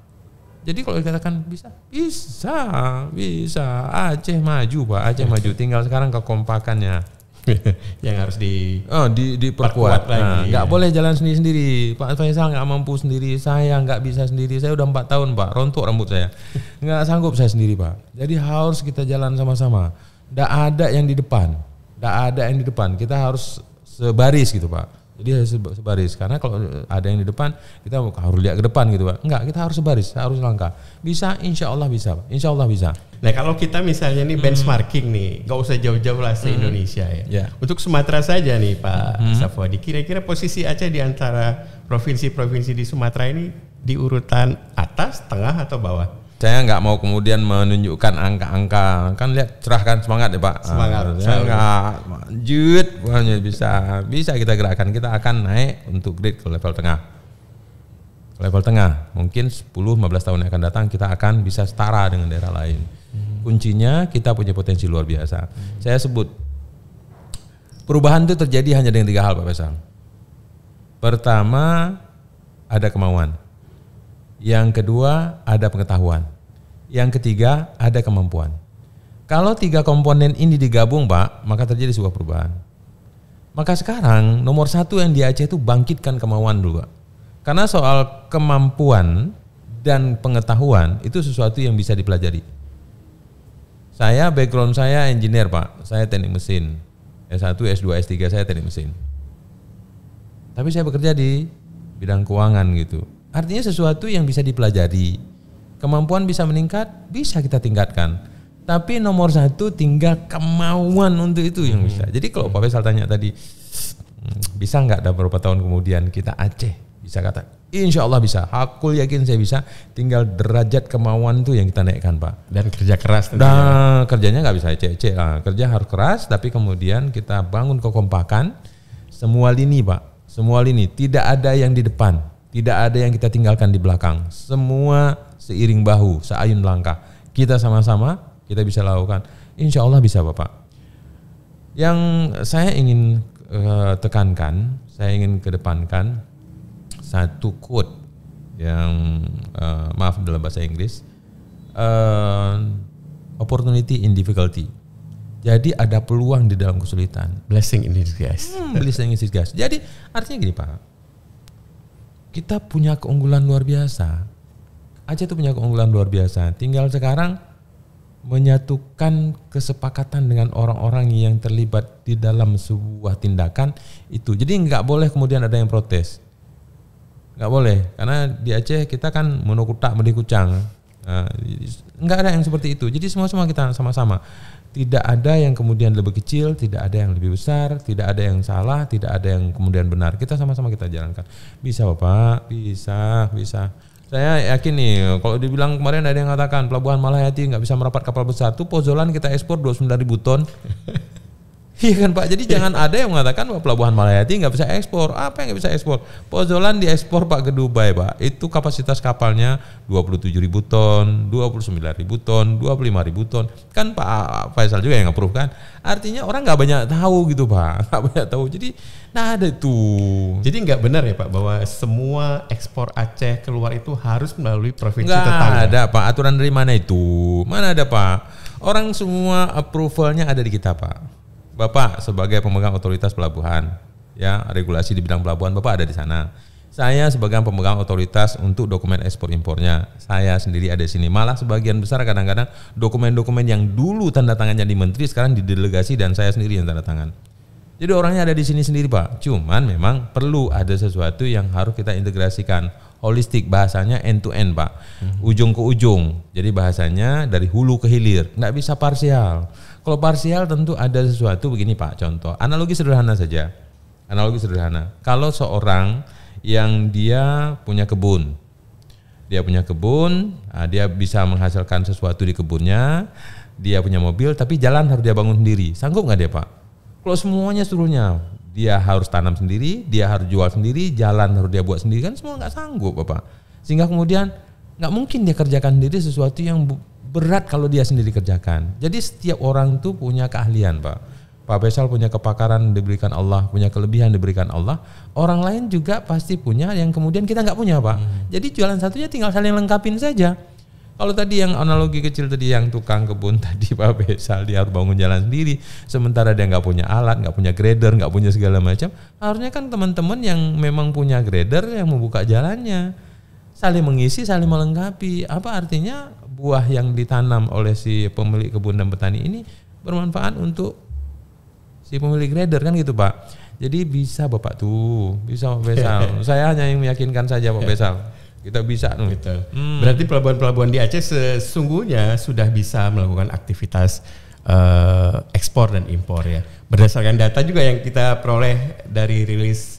Jadi kalau dikatakan bisa. Aceh maju, Pak. Aceh maju. Tinggal sekarang kekompakannya yang harus diperkuat. Nggak boleh jalan sendiri-sendiri. Pak Faisal nggak mampu sendiri. Saya nggak bisa sendiri. Saya udah 4 tahun, Pak. Rontok rambut saya. Nggak sanggup saya sendiri, Pak. Jadi harus kita jalan sama-sama. Nggak ada yang di depan. Kita harus sebaris gitu, Pak. Jadi harus sebaris, karena kalau ada yang di depan kita harus lihat ke depan gitu, Pak. Enggak, kita harus sebaris, harus langkah. Bisa, insya Allah bisa, Pak. Insya Allah bisa. Nah, kalau kita misalnya nih benchmarking nih, nggak usah jauh-jauh lah se-Indonesia ya. Untuk Sumatera saja nih, Pak Safwadi, kira-kira posisi Aceh di antara provinsi-provinsi di Sumatera ini di urutan atas, tengah atau bawah? Saya nggak mau kemudian menunjukkan angka-angka, kan lihat cerahkan semangat ya, Pak. Semangat, lanjut, bisa kita gerakkan. Kita akan naik untuk grade ke level tengah. Level tengah, mungkin 10-15 tahun yang akan datang kita akan bisa setara dengan daerah lain. Kuncinya kita punya potensi luar biasa. Saya sebut perubahan itu terjadi hanya dengan 3 hal, Pak Faisal. Pertama, ada kemauan. Yang kedua, ada pengetahuan. Yang ketiga, ada kemampuan. Kalau 3 komponen ini digabung Pak, maka terjadi sebuah perubahan. Maka sekarang nomor 1 yang di Aceh itu bangkitkan kemauan dulu Pak. Karena soal kemampuan dan pengetahuan itu sesuatu yang bisa dipelajari. Saya background saya engineer Pak, saya teknik mesin. S1, S2, S3 saya teknik mesin. Tapi saya bekerja di bidang keuangan gitu. Artinya sesuatu yang bisa dipelajari. Kemampuan bisa meningkat, bisa kita tingkatkan. Tapi nomor 1 tinggal kemauan untuk itu yang bisa. Jadi kalau Pak Faisal tanya tadi, bisa nggak dalam beberapa tahun kemudian kita Aceh bisa kata, insya Allah bisa. Aku yakin saya bisa. Tinggal derajat kemauan itu yang kita naikkan Pak. Dan kerja keras. Nah, kerjanya nggak bisa ecek-ecek lah. Kerja harus keras, tapi kemudian kita bangun kekompakan. Semua lini Pak, semua lini. Tidak ada yang di depan, tidak ada yang kita tinggalkan di belakang. Semua seiring bahu, seayun langkah. Kita sama-sama. Kita bisa lakukan, insya Allah bisa Bapak. Yang saya ingin tekankan, saya ingin kedepankan satu quote yang maaf dalam bahasa Inggris, opportunity in difficulty. Jadi ada peluang di dalam kesulitan. Blessing in disguise. Blessing in disguise. Jadi artinya gini Pak, kita punya keunggulan luar biasa. Aceh itu punya keunggulan luar biasa. Tinggal sekarang menyatukan kesepakatan dengan orang-orang yang terlibat di dalam sebuah tindakan itu. Jadi nggak boleh kemudian ada yang protes, nggak boleh, karena di Aceh kita kan monokutak medikucang, nggak ada yang seperti itu. Jadi semua kita sama-sama, tidak ada yang kemudian lebih kecil, tidak ada yang lebih besar, tidak ada yang salah, tidak ada yang kemudian benar. Kita sama-sama kita jalankan. Bisa Bapak, bisa. Saya yakin nih, kalau dibilang kemarin ada yang mengatakan Pelabuhan Malahayati nggak bisa merapat kapal besar, tuh Pozolan kita ekspor 29.000 ton. Iya kan Pak, jadi jangan ada yang mengatakan bahwa Pelabuhan Malahayati nggak bisa ekspor. Apa yang nggak bisa ekspor? Pozolan diekspor Pak ke Dubai Pak, itu kapasitas kapalnya 27.000 ton, 29.000 ton, 25.000 ton. Kan Pak Faisal juga yang approve kan. Artinya orang nggak banyak tahu gitu Pak, nggak banyak tahu. Jadi nah ada itu. Jadi nggak benar ya Pak bahwa semua ekspor Aceh keluar itu harus melalui provinsi tetangga. Nggak ada Pak, aturan dari mana itu? Mana ada Pak? Orang semua approvalnya ada di kita Pak. Bapak sebagai pemegang otoritas pelabuhan, ya regulasi di bidang pelabuhan Bapak ada di sana. Saya sebagai pemegang otoritas untuk dokumen ekspor impornya, saya sendiri ada di sini. Malah sebagian besar kadang-kadang dokumen-dokumen yang dulu tanda tangannya di menteri sekarang di delegasi dan saya sendiri yang tanda tangan. Jadi orangnya ada di sini sendiri Pak. Cuman memang perlu ada sesuatu yang harus kita integrasikan holistik, bahasanya end to end Pak, ujung ke ujung. Jadi bahasanya dari hulu ke hilir, nggak bisa parsial. Kalau parsial tentu ada sesuatu begini Pak, contoh analogi sederhana saja. Analogi sederhana. Kalau seorang yang dia punya kebun, dia bisa menghasilkan sesuatu di kebunnya, dia punya mobil, tapi jalan harus dia bangun sendiri. Sanggup nggak dia Pak? Kalau semuanya seluruhnya, dia harus tanam sendiri, dia harus jual sendiri, jalan harus dia buat sendiri, kan semua nggak sanggup Bapak. Sehingga kemudian nggak mungkin dia kerjakan sendiri sesuatu yang berat kalau dia sendiri kerjakan. Jadi setiap orang tuh punya keahlian Pak. Pak Faisal punya kepakaran diberikan Allah, punya kelebihan diberikan Allah. Orang lain juga pasti punya yang kemudian kita nggak punya Pak. Jadi jualan satunya tinggal saling lengkapin saja. Kalau tadi yang analogi kecil tadi yang tukang kebun tadi Pak Faisal dia harus bangun jalan sendiri, sementara dia nggak punya alat, nggak punya grader, nggak punya segala macam. Harusnya kan teman-teman yang memang punya grader yang membuka jalannya, saling mengisi, saling melengkapi. Apa artinya buah yang ditanam oleh si pemilik kebun dan petani ini bermanfaat untuk si pemilik grader kan gitu Pak. Jadi bisa Bapak tuh, bisa Pak Faisal. Saya hanya yang meyakinkan saja Pak Faisal. Kita bisa gitu. Berarti pelabuhan-pelabuhan di Aceh sesungguhnya sudah bisa melakukan aktivitas ekspor dan impor ya. Berdasarkan data juga yang kita peroleh dari rilis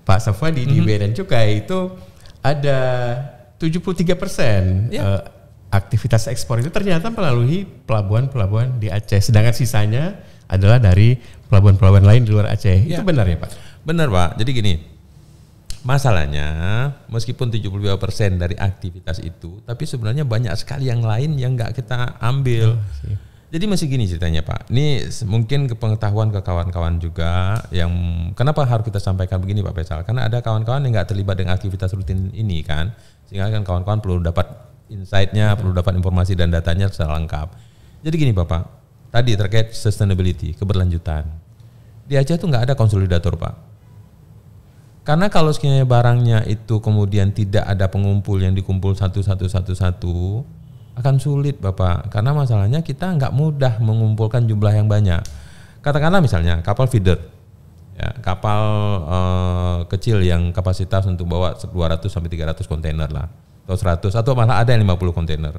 Pak Safwadi di Bea dan Cukai itu ada 73% aktivitas ekspor itu ternyata melalui pelabuhan-pelabuhan di Aceh. Sedangkan sisanya adalah dari pelabuhan-pelabuhan lain di luar Aceh. Ya. Itu benar ya Pak? Benar Pak. Jadi gini, masalahnya meskipun 72% dari aktivitas itu, tapi sebenarnya banyak sekali yang lain yang nggak kita ambil. Jadi masih gini ceritanya Pak. Ini mungkin kepengetahuan ke kawan-kawan juga yang kenapa harus kita sampaikan begini Pak Faisal? Karena ada kawan-kawan yang nggak terlibat dengan aktivitas rutin ini kan, sehingga kan kawan-kawan perlu dapat insight-nya, perlu dapat informasi dan datanya secara lengkap. Jadi gini Bapak, tadi terkait sustainability, keberlanjutan. Di Aceh itu nggak ada konsolidator Pak. Karena kalau sekiranya barangnya itu kemudian tidak ada pengumpul yang dikumpul satu, akan sulit Bapak. Karena masalahnya kita nggak mudah mengumpulkan jumlah yang banyak. Katakanlah misalnya kapal feeder, ya, kapal kecil yang kapasitas untuk bawa 200 sampai 300 kontainer lah, atau 100, atau malah ada yang 50 kontainer.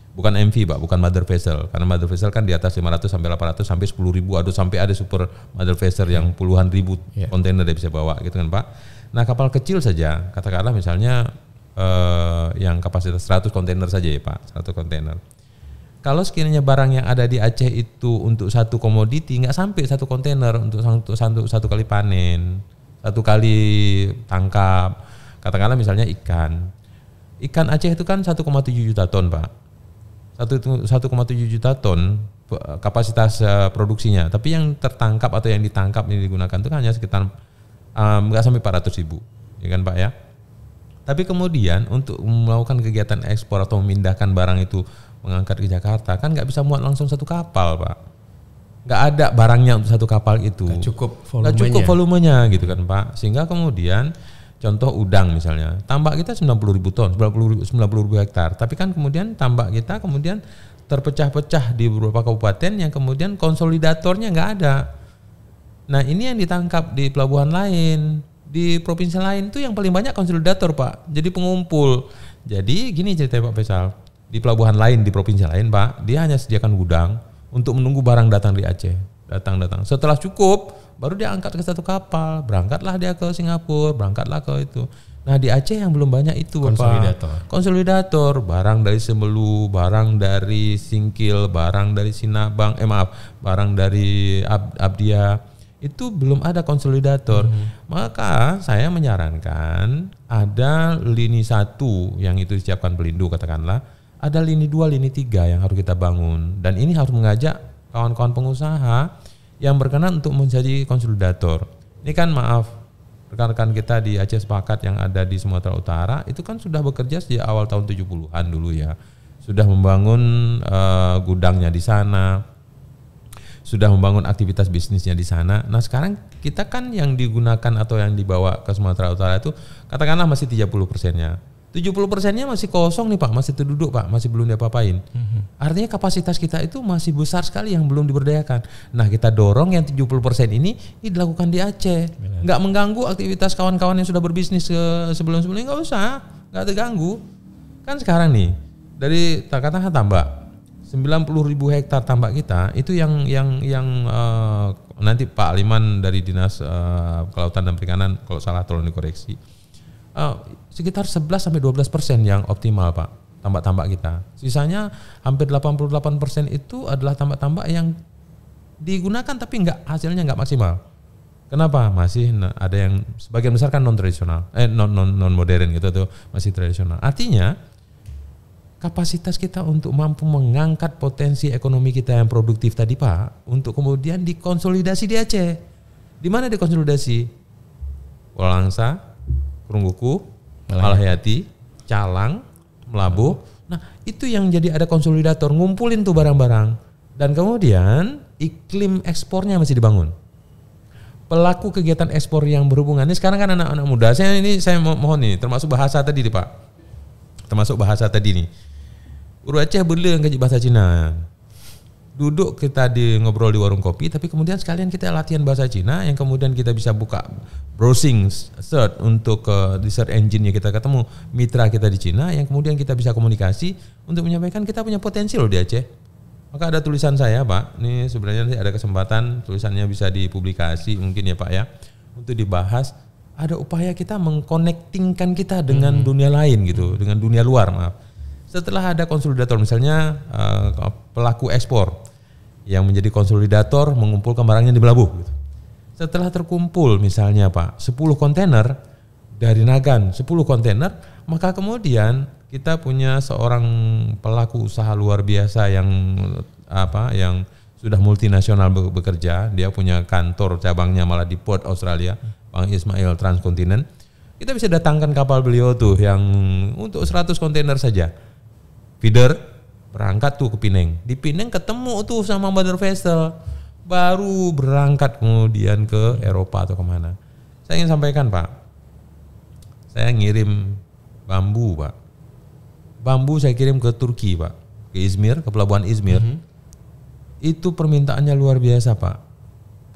Bukan MV Pak, bukan mother vessel. Karena mother vessel kan di atas 500 sampai 800 sampai 10.000, atau sampai ada super mother vessel yang puluhan ribu kontainer dia bisa bawa gitu kan Pak. Nah kapal kecil saja, katakanlah misalnya yang kapasitas 100 kontainer saja ya Pak, 100 kontainer. Kalau sekiranya barang yang ada di Aceh itu untuk satu komoditi nggak sampai satu kontainer untuk satu kali panen, satu kali tangkap. Katakanlah misalnya ikan Aceh itu kan 1,7 juta ton Pak. 1,7 juta ton kapasitas produksinya, tapi yang tertangkap atau yang ditangkap ini digunakan itu hanya sekitar nggak sampai 400.000, ya kan Pak ya. Tapi kemudian untuk melakukan kegiatan ekspor atau memindahkan barang itu mengangkat ke Jakarta kan nggak bisa muat langsung satu kapal Pak. Nggak ada barangnya untuk satu kapal itu. Nggak cukup volumenya gitu kan Pak. Sehingga kemudian contoh udang misalnya, tambak kita 90.000 ton, 90.000 hektar. Tapi kan kemudian tambak kita kemudian terpecah-pecah di beberapa kabupaten yang kemudian konsolidatornya nggak ada. Nah ini yang ditangkap di pelabuhan lain, di provinsi lain itu yang paling banyak konsolidator Pak. Jadi pengumpul. Jadi gini ceritanya Pak Faisal, di pelabuhan lain, di provinsi lain Pak, dia hanya sediakan gudang untuk menunggu barang datang di Aceh. Datang. Setelah cukup, baru dia angkat ke satu kapal, berangkatlah dia ke Singapura, berangkatlah ke itu. Nah di Aceh yang belum banyak itu konsolidator, barang dari Semelu, barang dari Singkil, barang dari Sinabang, barang dari Abdia, itu belum ada konsolidator. Maka saya menyarankan ada lini 1 yang itu disiapkan Pelindo katakanlah, ada lini 2, lini 3 yang harus kita bangun, dan ini harus mengajak kawan-kawan pengusaha yang berkenan untuk menjadi konsolidator. Ini kan maaf, rekan-rekan kita di Aceh Sepakat yang ada di Sumatera Utara itu kan sudah bekerja sejak awal tahun 70-an dulu ya. Sudah membangun gudangnya di sana, sudah membangun aktivitas bisnisnya di sana. Nah sekarang kita kan yang digunakan atau yang dibawa ke Sumatera Utara itu katakanlah masih 30%-nya. 70%-nya masih kosong nih Pak, masih terduduk Pak, masih belum diapa-apain. Artinya kapasitas kita itu masih besar sekali yang belum diberdayakan. Nah kita dorong yang 70% ini dilakukan di Aceh. Nggak mengganggu aktivitas kawan-kawan yang sudah berbisnis sebelum-sebelumnya, nggak usah, nggak terganggu. Kan sekarang nih, dari katakanlah tambak, 90.000 hektar tambak kita, itu yang nanti Pak Aliman dari Dinas Kelautan dan Perikanan, kalau salah tolong dikoreksi. Sekitar 11-12% yang optimal Pak, tambak-tambak kita. Sisanya hampir 88% itu adalah tambak-tambak yang digunakan tapi hasilnya nggak maksimal. Kenapa? Masih ada yang sebagian besar kan non tradisional, non modern gitu tuh, masih tradisional. Artinya kapasitas kita untuk mampu mengangkat potensi ekonomi kita yang produktif tadi Pak, untuk kemudian dikonsolidasi di Aceh. Di mana dikonsolidasi? Wolangsa, Krungguku, Malahayati, Calang, Melabuh. Nah itu yang jadi ada konsolidator, ngumpulin tuh barang-barang. Dan kemudian iklim ekspornya masih dibangun. Pelaku kegiatan ekspor yang berhubungan, ini sekarang kan anak-anak muda. Saya mohon nih, termasuk bahasa tadi nih Pak. Termasuk bahasa tadi nih. Uru Aceh boleh ngaji bahasa Cina. Duduk kita ngobrol di warung kopi, tapi kemudian sekalian kita latihan bahasa Cina, yang kemudian kita bisa buka browsing search untuk di search engine-nya kita ketemu mitra kita di Cina, yang kemudian kita bisa komunikasi untuk menyampaikan kita punya potensi loh di Aceh. Maka ada tulisan saya Pak, ini sebenarnya ada kesempatan tulisannya bisa dipublikasi mungkin ya Pak ya, untuk dibahas. Ada upaya kita mengkonektingkan kita dengan dunia lain gitu, dengan dunia luar maaf. Setelah ada konsolidator misalnya pelaku ekspor yang menjadi konsolidator mengumpulkan barangnya di Melabuh gitu. Setelah terkumpul misalnya Pak 10 kontainer dari Nagan, 10 kontainer, maka kemudian kita punya seorang pelaku usaha luar biasa yang sudah multinasional bekerja, dia punya kantor cabangnya malah di Port Australia, Bang Ismail Transkontinent. Kita bisa datangkan kapal beliau tuh yang untuk 100 kontainer saja. Feeder berangkat tuh ke Pineng. Di Pineng ketemu tuh sama mother vessel, baru berangkat kemudian ke Eropa atau kemana. Saya ingin sampaikan Pak, saya ngirim bambu Pak. Bambu saya kirim ke Turki Pak, ke Izmir, ke pelabuhan Izmir. Itu permintaannya luar biasa Pak.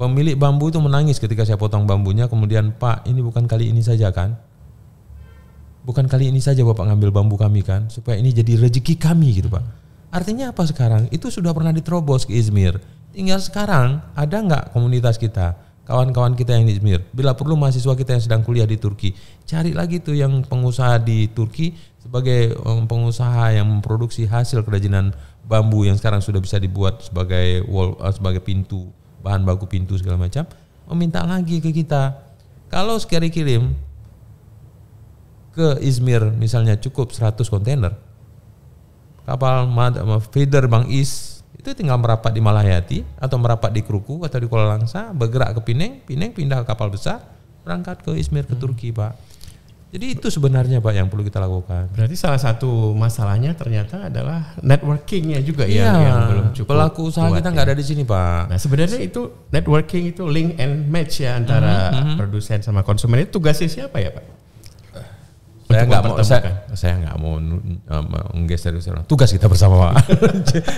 Pemilik bambu itu menangis ketika saya potong bambunya. Kemudian Pak, ini bukan kali ini saja kan? Bukan kali ini saja Bapak ngambil bambu kami kan? Supaya ini jadi rezeki kami gitu Pak. Artinya apa sekarang? Itu sudah pernah diterobos ke Izmir. Tinggal sekarang ada nggak komunitas kita, kawan-kawan kita yang di Izmir? Bila perlu mahasiswa kita yang sedang kuliah di Turki, cari lagi tuh yang pengusaha di Turki sebagai pengusaha yang memproduksi hasil kerajinan bambu yang sekarang sudah bisa dibuat sebagai wall, sebagai pintu, bahan baku pintu segala macam, meminta lagi ke kita. Kalau sekali kirim ke Izmir misalnya cukup 100 kontainer, kapal feeder Bang Is itu tinggal merapat di Malahayati atau merapat di Kruku atau di Kuala Langsa, bergerak ke Pineng, Pineng pindah ke kapal besar, berangkat ke Izmir ke Turki Pak. Jadi itu sebenarnya Pak yang perlu kita lakukan. Berarti salah satu masalahnya ternyata adalah networkingnya juga yang belum cukup. Pelaku usaha kita nggak ada di sini Pak. Nah sebenarnya itu networking itu link and match ya antara produsen sama konsumen, itu tugasnya siapa ya Pak? Saya nggak mau menggeser tugas kita bersama Pak.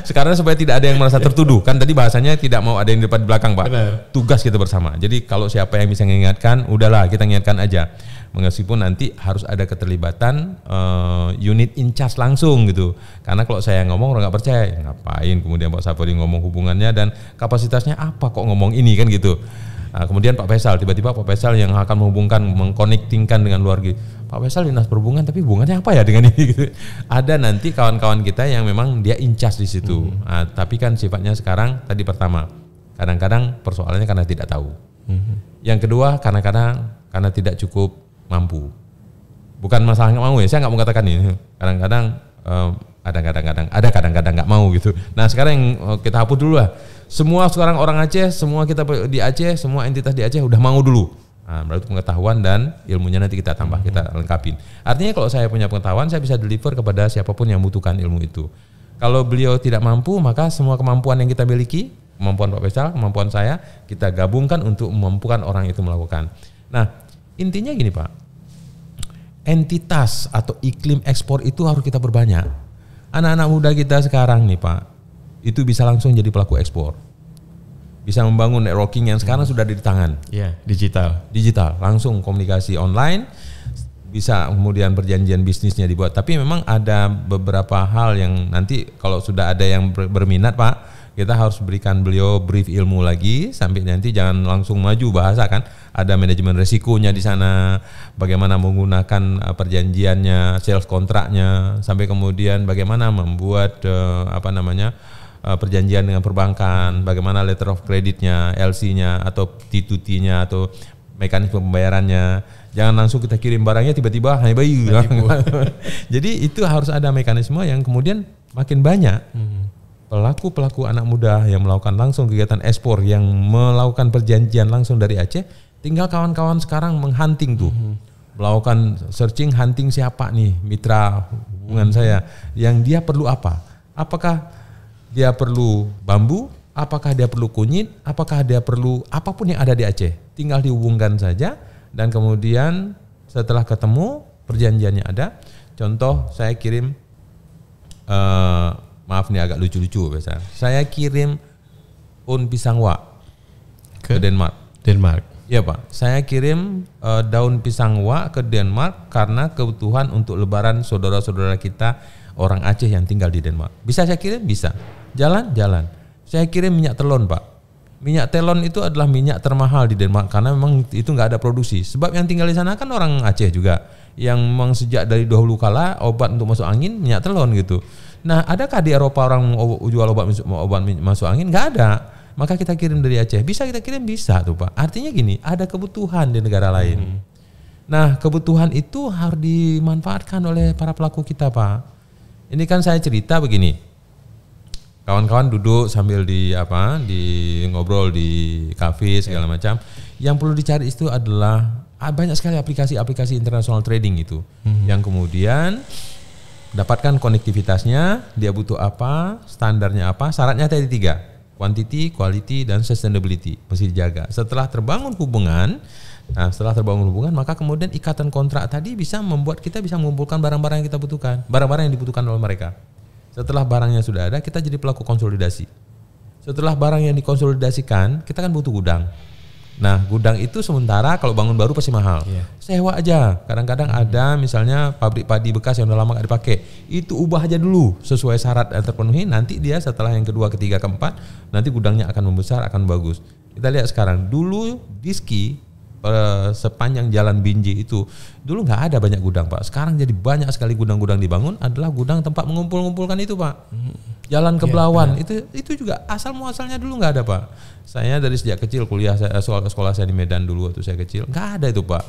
Sekarang supaya tidak ada yang merasa tertuduh, kan tadi bahasanya tidak mau ada yang di depan di belakang Pak. Benar. Tugas kita bersama. Jadi kalau siapa yang bisa mengingatkan, udahlah kita ingatkan aja. Meskipun nanti harus ada keterlibatan unit in charge langsung gitu. Karena kalau saya ngomong orang nggak percaya, ngapain kemudian Pak Safari ngomong hubungannya dan kapasitasnya apa kok ngomong ini kan gitu. Nah, kemudian Pak Faisal, tiba-tiba Pak Faisal yang akan menghubungkan, mengkonektingkan dengan luar negeri. Pak Faisal dinas perhubungan, tapi hubungannya apa ya dengan ini? Gitu. Ada nanti kawan-kawan kita yang memang dia in charge di situ. Nah, tapi kan sifatnya sekarang tadi pertama, kadang-kadang persoalannya karena tidak tahu. Yang kedua, kadang-kadang karena tidak cukup mampu. Bukan masalah nggak mau ya, saya nggak mau katakan ini. Kadang-kadang ada kadang-kadang nggak mau gitu. Nah sekarang yang kita hapus dulu lah. Semua sekarang orang Aceh, semua kita di Aceh, semua entitas di Aceh udah mau dulu. Nah, berarti pengetahuan dan ilmunya nanti kita tambah, kita lengkapin. Artinya kalau saya punya pengetahuan, saya bisa deliver kepada siapapun yang membutuhkan ilmu itu. Kalau beliau tidak mampu, maka semua kemampuan yang kita miliki, kemampuan Pak Faisal, kemampuan saya, kita gabungkan untuk memampukan orang itu melakukan. Nah, intinya gini Pak, entitas atau iklim ekspor itu harus kita perbanyak. Anak-anak muda kita sekarang nih Pak, itu bisa langsung jadi pelaku ekspor. Bisa membangun networking yang sekarang sudah ada di tangan. Iya, digital. Digital, langsung komunikasi online, bisa kemudian perjanjian bisnisnya dibuat. Tapi memang ada beberapa hal yang nanti kalau sudah ada yang berminat Pak, kita harus berikan beliau brief ilmu lagi sampai nanti jangan langsung maju bahasa kan. Ada manajemen resikonya di sana, bagaimana menggunakan perjanjiannya, sales kontraknya, sampai kemudian bagaimana membuat perjanjian dengan perbankan, bagaimana letter of creditnya, LC-nya atau T2T-nya atau mekanisme pembayarannya. Jangan langsung kita kirim barangnya tiba-tiba hanya bayi. Jadi itu harus ada mekanisme yang kemudian makin banyak pelaku-pelaku anak muda yang melakukan langsung kegiatan ekspor, yang melakukan perjanjian langsung dari Aceh. Tinggal kawan-kawan sekarang menghunting tuh, melakukan searching, hunting siapa nih mitra hubungan saya, yang dia perlu apa? Apakah dia perlu bambu? Apakah dia perlu kunyit? Apakah dia perlu apapun yang ada di Aceh? Tinggal dihubungkan saja dan kemudian setelah ketemu perjanjiannya ada. Contoh saya kirim, maaf nih agak lucu-lucu biasa. Saya kirim daun pisang wak ke Denmark. Iya Pak, saya kirim daun pisang wak ke Denmark karena kebutuhan untuk lebaran saudara-saudara kita orang Aceh yang tinggal di Denmark. Bisa saya kirim? Bisa. Jalan. Saya kirim minyak telon Pak. Minyak telon itu adalah minyak termahal di Denmark karena memang itu nggak ada produksi. Sebab yang tinggal di sana kan orang Aceh juga, yang memang sejak dari dahulu kala obat untuk masuk angin minyak telon gitu. Nah, adakah di Eropa orang jual obat masuk angin? Nggak ada. Maka kita kirim dari Aceh. Bisa kita kirim? Bisa tuh Pak. Artinya gini, ada kebutuhan di negara lain. Nah, kebutuhan itu harus dimanfaatkan oleh para pelaku kita Pak. Ini kan saya cerita begini. Kawan-kawan duduk sambil di ngobrol di kafe segala macam. Yang perlu dicari itu adalah banyak sekali aplikasi international trading itu, yang kemudian dapatkan konektivitasnya, dia butuh apa, standarnya apa, syaratnya tadi 3, quantity, quality, dan sustainability mesti dijaga. Setelah terbangun hubungan, maka kemudian ikatan kontrak tadi bisa membuat kita bisa mengumpulkan barang-barang yang kita butuhkan, barang-barang yang dibutuhkan oleh mereka. Setelah barangnya sudah ada, kita jadi pelaku konsolidasi. Setelah barang yang dikonsolidasikan, kita kan butuh gudang. Nah, gudang itu sementara kalau bangun baru pasti mahal. Sewa aja. Kadang-kadang ada misalnya pabrik padi bekas yang udah lama gak dipakai. Itu ubah aja dulu sesuai syarat yang terpenuhi. Nanti dia setelah yang kedua, ketiga, keempat, nanti gudangnya akan membesar, akan bagus. Kita lihat sekarang. Dulu Diski sepanjang jalan Binjai itu dulu nggak ada banyak gudang, Pak. Sekarang jadi banyak sekali gudang-gudang dibangun, adalah gudang tempat mengumpulkan itu, Pak. Jalan ke Belawan itu juga asal muasalnya dulu nggak ada, Pak. Saya dari sejak kecil kuliah sekolah saya di Medan dulu waktu saya kecil, nggak ada itu, Pak.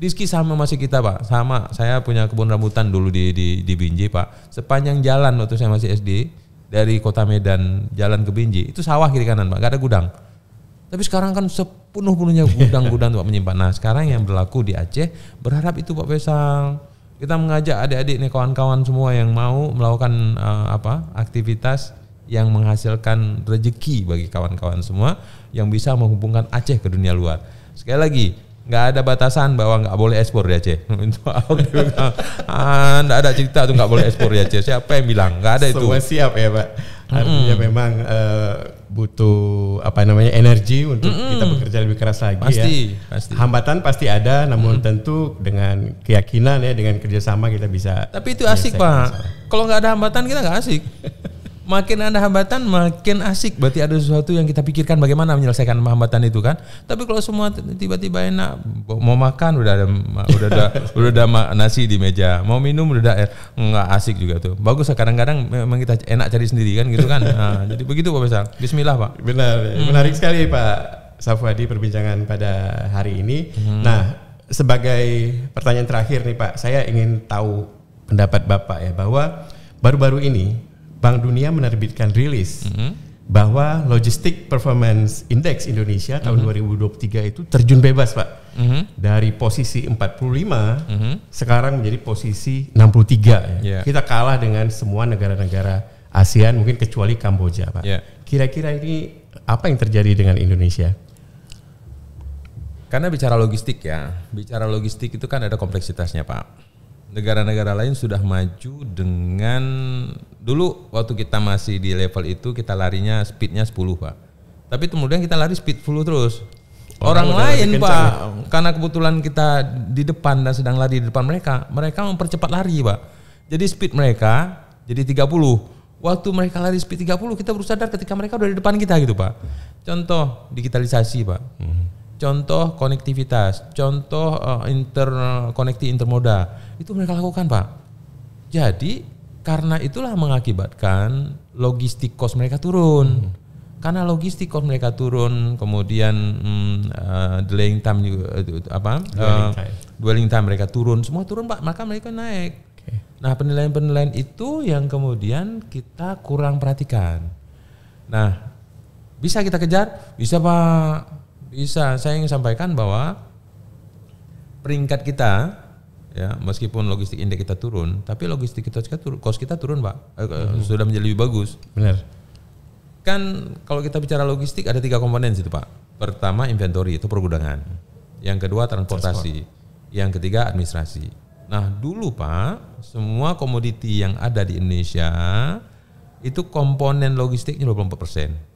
Diski sama masih kita, Pak. Sama, saya punya kebun rambutan dulu di Binjai, Pak. Sepanjang jalan waktu saya masih SD dari kota Medan jalan ke Binjai itu sawah kiri kanan, Pak. Nggak ada gudang. Tapi sekarang kan sepenuh-penuhnya gudang-gudang untuk menyimpan. Nah, sekarang yang berlaku di Aceh, berharap itu Pak Faisal. Kita mengajak adik-adik nih, kawan-kawan semua yang mau melakukan aktivitas yang menghasilkan rezeki bagi kawan-kawan semua yang bisa menghubungkan Aceh ke dunia luar. Sekali lagi, nggak ada batasan bahwa nggak boleh ekspor di Aceh. Nggak ada cerita tuh nggak boleh ekspor di Aceh. Siapa yang bilang? Nggak ada itu. Semua siap ya, Pak. Artinya memang butuh energi untuk kita bekerja lebih keras lagi. Pasti. Hambatan pasti ada, namun tentu dengan keyakinan ya, dengan kerjasama kita bisa. Tapi itu asik, Pak. Kalau nggak ada hambatan kita nggak asik. Makin ada hambatan makin asik. Berarti ada sesuatu yang kita pikirkan bagaimana menyelesaikan hambatan itu kan. Tapi kalau semua tiba-tiba enak, mau makan udah ada nasi di meja, mau minum udah ada air, nggak asik juga tuh. Bagus kadang-kadang memang kita enak cari sendiri kan gitu kan. Nah, jadi begitu Pak Faisal. Bismillah, Pak. Benar. Menarik sekali Pak Safwadi perbincangan pada hari ini. Nah, sebagai pertanyaan terakhir nih Pak, saya ingin tahu pendapat Bapak ya, bahwa baru-baru ini Bank Dunia menerbitkan rilis bahwa Logistic Performance Index Indonesia tahun 2023 itu terjun bebas, Pak. Dari posisi 45 sekarang menjadi posisi 63 ya. Kita kalah dengan semua negara-negara ASEAN mungkin kecuali Kamboja, Pak. Kira-kira ini apa yang terjadi dengan Indonesia? Karena bicara logistik itu kan ada kompleksitasnya, Pak. Negara-negara lain sudah maju dengan, dulu waktu kita masih di level itu kita larinya speednya 10, Pak. Tapi kemudian kita lari speed 10 terus. Orang lain, Pak, karena kebetulan kita di depan dan sedang lari di depan mereka mempercepat lari, Pak. Jadi speed mereka jadi 30. Waktu mereka lari speed 30, kita baru sadar ketika mereka udah di depan kita gitu, Pak. Contoh digitalisasi, Pak. Contoh konektivitas, contoh interkoneksi intermoda, itu mereka lakukan, Pak. Jadi karena itulah mengakibatkan logistik cost mereka turun. Karena logistik cost mereka turun, kemudian delaying time juga dwelling time mereka turun, semua turun, Pak. Maka mereka naik. Nah, penilaian-penilaian itu yang kemudian kita kurang perhatikan. Nah, bisa kita kejar? Bisa, Pak. Bisa. Saya ingin sampaikan bahwa peringkat kita ya, meskipun logistik indeks kita turun, tapi logistik kita turun, cost kita turun, Pak. Sudah menjadi lebih bagus. Benar. Kan kalau kita bicara logistik ada 3 komponen situ, Pak. Pertama inventory, itu pergudangan. Yang kedua transportasi. Yang ketiga administrasi. Nah, dulu Pak, semua komoditi yang ada di Indonesia itu komponen logistiknya 24%.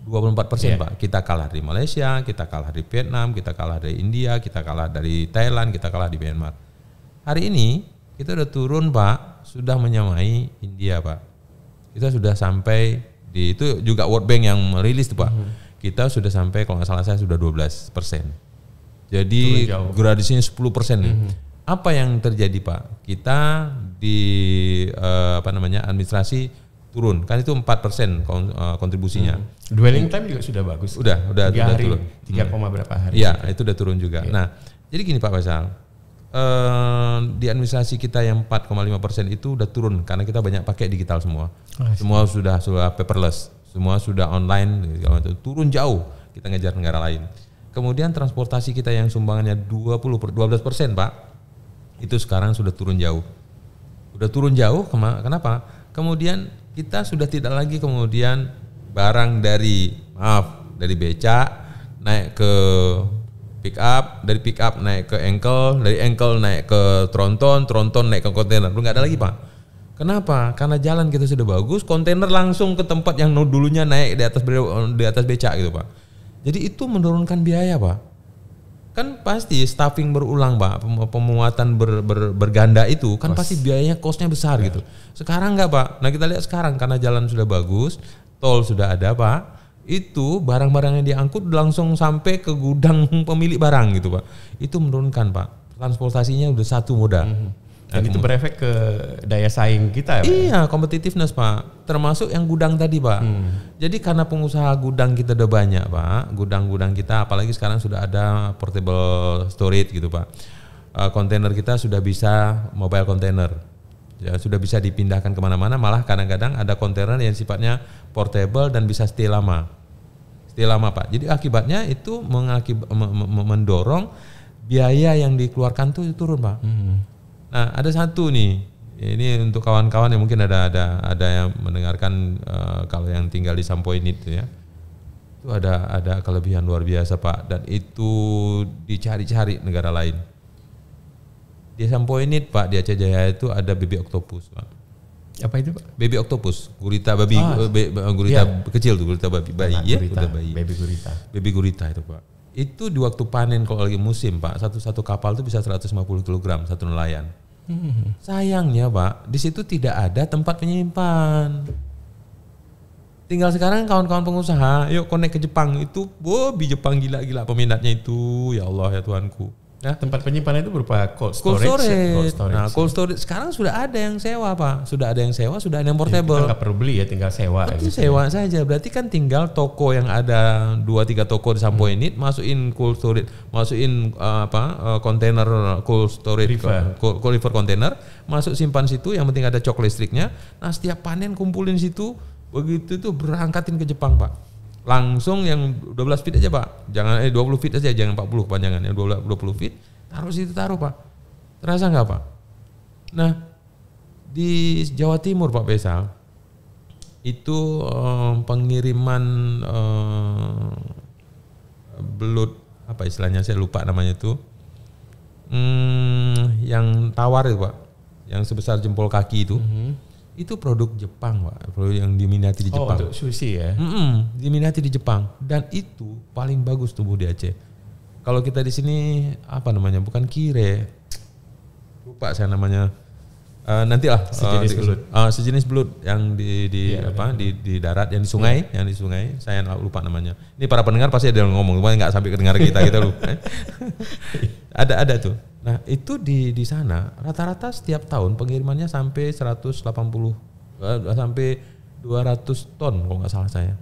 24%, Pak. Kita kalah di Malaysia, kita kalah di Vietnam, kita kalah dari India, kita kalah dari Thailand, kita kalah di Myanmar. Hari ini kita sudah turun, Pak, sudah menyamai India, Pak. Kita sudah sampai di, itu juga World Bank yang merilis tuh, Pak. Kita sudah sampai, kalau nggak salah saya sudah 12%. Jadi gradasinya 10% nih. Apa yang terjadi, Pak? Kita di administrasi turun, kan itu 4% kontribusinya. Dwelling time juga sudah bagus. Udah hari, turun. 3, berapa hari? Iya, itu udah turun juga. Nah, jadi gini Pak Faisal, di administrasi kita yang 4,5% itu udah turun karena kita banyak pakai digital semua. Semua sudah paperless, semua sudah online, turun jauh. Kita ngejar negara lain. Kemudian transportasi kita yang sumbangannya 12%, Pak, itu sekarang sudah turun jauh. Udah turun jauh, kenapa? Kemudian kita sudah tidak lagi kemudian barang dari becak naik ke pick up, dari pick up naik ke engkel, dari engkel naik ke tronton naik ke kontainer. Nggak ada lagi, Pak. Kenapa? Karena jalan kita sudah bagus, kontainer langsung ke tempat yang dulunya naik di atas becak gitu, Pak. Jadi itu menurunkan biaya, Pak. Kan pasti staffing berulang, Pak, pemuatan berganda itu kan pasti biayanya costnya besar gitu. Sekarang enggak, Pak. Nah kita lihat sekarang karena jalan sudah bagus, tol sudah ada, Pak, itu barang-barang yang diangkut langsung sampai ke gudang pemilik barang gitu, Pak. Itu menurunkan, Pak. Transportasinya udah satu moda. Dan itu berefek ke daya saing kita ya, Pak? Iya, competitiveness, Pak. Termasuk yang gudang tadi, Pak. Jadi karena pengusaha gudang kita udah banyak, Pak. Gudang-gudang kita apalagi sekarang sudah ada portable storage gitu, Pak. Kontainer kita sudah bisa mobile container. Ya, sudah bisa dipindahkan kemana-mana. Malah kadang-kadang ada kontainer yang sifatnya portable dan bisa stay lama. Stay lama, Pak. Jadi akibatnya itu mendorong biaya yang dikeluarkan tuh turun, Pak. Nah, ada satu nih, ini untuk kawan-kawan yang mungkin ada yang mendengarkan kalau yang tinggal di Sampoinit itu ya, itu ada kelebihan luar biasa, Pak, dan itu dicari-cari negara lain. Di Sampoinit, Pak, di Aceh Jaya itu ada baby octopus, Pak. Apa itu, Pak? Baby octopus, gurita babi, gurita kecil tuh, gurita bayi, ya, gurita bayi. Baby gurita. Baby gurita itu, Pak. Itu di waktu panen kalau lagi musim, Pak, satu kapal itu bisa 150 kg satu nelayan. Sayangnya, Pak, di situ tidak ada tempat penyimpan. Tinggal sekarang kawan-kawan pengusaha, yuk connect ke Jepang itu, di Jepang gila-gila peminatnya itu, ya Allah ya Tuhanku. Nah, tempat penyimpanan itu berupa cold storage. Nah, cold storage sekarang sudah ada yang sewa, Pak. Sudah ada yang sewa, sudah ada yang portable. Kita nggak perlu beli ya, tinggal sewa. Itu sewa saja. Berarti kan tinggal toko yang ada 2-3 toko di Sampoinit, masukin cold storage, masukin kontainer cold storage, cold river container, masuk simpan situ. Yang penting ada cok listriknya. Nah, setiap panen kumpulin situ, begitu itu berangkatin ke Jepang, Pak. Langsung yang 12 feet aja, Pak. Jangan 20 feet aja, jangan 40 kepanjangannya. 20 feet, taruh, Pak. Terasa nggak, Pak? Nah, di Jawa Timur, Pak Faisal, itu pengiriman belut, apa istilahnya, saya lupa namanya itu. Yang tawar itu, Pak. Yang sebesar jempol kaki itu. Itu produk Jepang, Pak, produk yang diminati di Jepang. Untuk sushi ya? Diminati di Jepang, dan itu paling bagus tumbuh di Aceh. Kalau kita di sini apa namanya? Bukan kire, lupa saya namanya. Nantilah sejenis belut. Sejenis belut yang di darat, yang di sungai, saya lupa namanya. Ini para pendengar pasti ada yang ngomong, cuma nggak sampai kedengar kita lupa. Ada tuh. Nah, itu di sana rata-rata setiap tahun pengirimannya sampai 180 sampai 200 ton kalau nggak salah saya.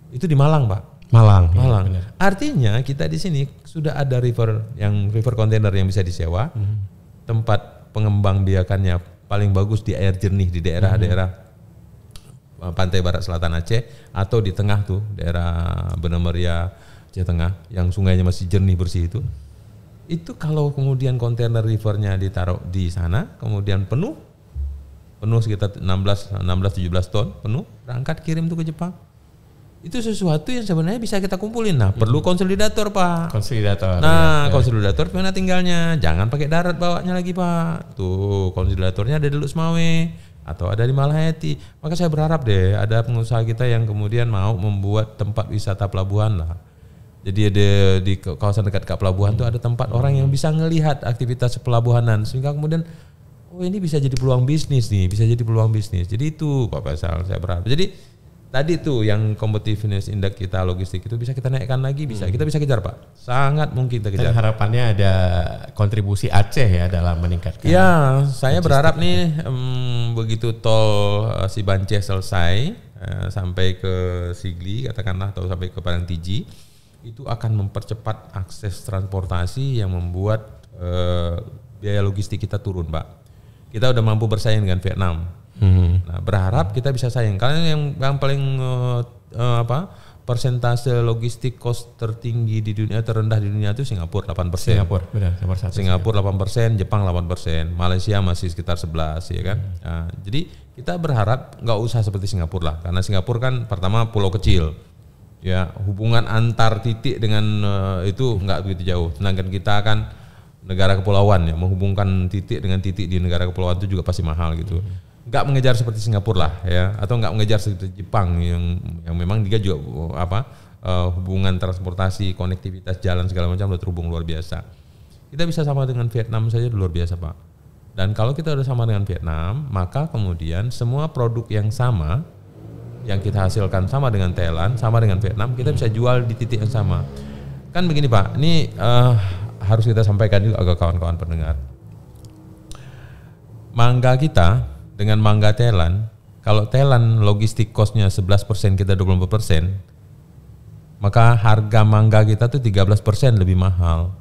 Itu di Malang, Pak. Malang. Ya, artinya kita di sini sudah ada river container yang bisa disewa. Tempat pengembang biakannya paling bagus di air jernih di daerah-daerah pantai barat selatan Aceh, atau di tengah tuh daerah Bener Meriah Aceh Tengah yang sungainya masih jernih bersih itu. Itu kalau kemudian kontainer rivernya ditaruh di sana, kemudian penuh sekitar 16-17 ton penuh, berangkat kirim tuh ke Jepang. Itu sesuatu yang sebenarnya bisa kita kumpulin. Nah, perlu konsolidator, Pak. Konsolidator mana tinggalnya? Jangan pakai darat bawanya lagi, Pak. Tuh, konsolidatornya ada di Lusmawe atau ada di Malaheti. Maka saya berharap deh ada pengusaha kita yang kemudian mau membuat tempat wisata pelabuhan lah. Jadi ada di kawasan dekat pelabuhan tuh ada tempat orang yang bisa ngelihat aktivitas pelabuhanan, sehingga kemudian ini bisa jadi peluang bisnis nih, Jadi itu Pak Faisal, saya berharap. Jadi tadi tuh yang competitiveness index kita logistik itu bisa kita naikkan lagi, kita bisa kejar, Pak. Sangat mungkin kita kejar. Dan harapannya ada kontribusi Aceh ya dalam meningkatkan. Ya, saya berharap nih begitu tol Sibanceh selesai sampai ke Sigli katakanlah, atau sampai ke Parangtiji, itu akan mempercepat akses transportasi yang membuat biaya logistik kita turun, Pak. Kita udah mampu bersaing dengan Vietnam. Nah, berharap kita bisa saing. Karena yang paling persentase logistik cost tertinggi di dunia, terendah di dunia itu Singapura 8%. Singapura, benar, nomor 1. Singapura 8%, Jepang 8%, Malaysia masih sekitar 11 ya kan. Nah, jadi kita berharap nggak usah seperti Singapura lah, karena Singapura kan pertama pulau kecil. Ya, hubungan antar titik dengan itu nggak begitu jauh. Sedangkan kita kan negara kepulauan ya, menghubungkan titik dengan titik di negara kepulauan itu juga pasti mahal gitu. Nggak mengejar seperti Singapura lah ya, atau nggak mengejar seperti Jepang yang memang dia juga hubungan transportasi, konektivitas jalan segala macam udah terhubung luar biasa. Kita bisa sama dengan Vietnam saja luar biasa Pak. Dan kalau kita udah sama dengan Vietnam, maka kemudian semua produk yang sama yang kita hasilkan sama dengan Thailand, sama dengan Vietnam, kita bisa jual di titik yang sama. Kan begini Pak, ini harus kita sampaikan juga ke kawan-kawan pendengar. Mangga kita dengan mangga Thailand, kalau Thailand logistik cost-nya 11%, kita 24%, maka harga mangga kita tuh 13% lebih mahal.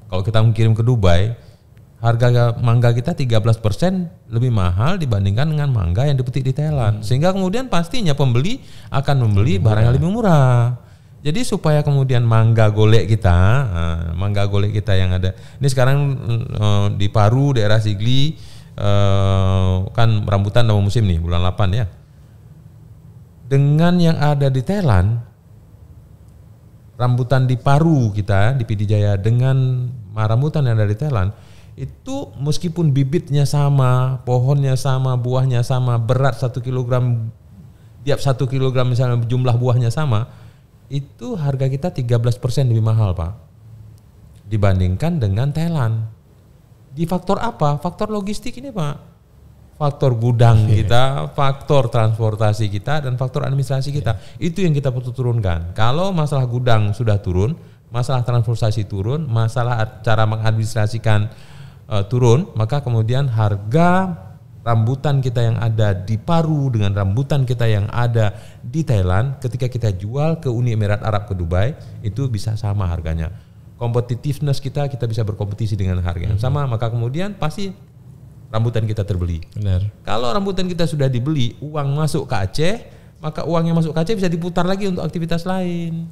Kalau kita mengirim ke Dubai, harga mangga kita 13% lebih mahal dibandingkan dengan mangga yang dipetik di Thailand. Sehingga kemudian pastinya pembeli akan membeli barang yang lebih murah. Jadi supaya kemudian mangga golek kita yang ada, ini sekarang di Paru, daerah Sigli, kan rambutan dalam musim nih bulan 8 ya. Dengan yang ada di Thailand, rambutan di Paru kita di Pidijaya dengan rambutan yang ada di Thailand itu meskipun bibitnya sama, pohonnya sama, buahnya sama, berat 1 kilogram, tiap 1 kilogram misalnya jumlah buahnya sama, itu harga kita 13% lebih mahal Pak dibandingkan dengan Thailand. Di faktor apa? Faktor logistik ini Pak. Faktor gudang kita, faktor transportasi kita, dan faktor administrasi kita. Itu yang kita perlu turunkan. Kalau masalah gudang sudah turun, masalah transportasi turun, masalah cara mengadministrasikan turun, maka kemudian harga rambutan kita yang ada di Paru dengan rambutan kita yang ada di Thailand, ketika kita jual ke Uni Emirat Arab, ke Dubai, itu bisa sama harganya. Competitiveness kita bisa berkompetisi dengan harga yang sama, maka kemudian pasti rambutan kita terbeli. Benar. Kalau rambutan kita sudah dibeli, uang masuk ke Aceh, maka uang yang masuk ke Aceh bisa diputar lagi untuk aktivitas lain.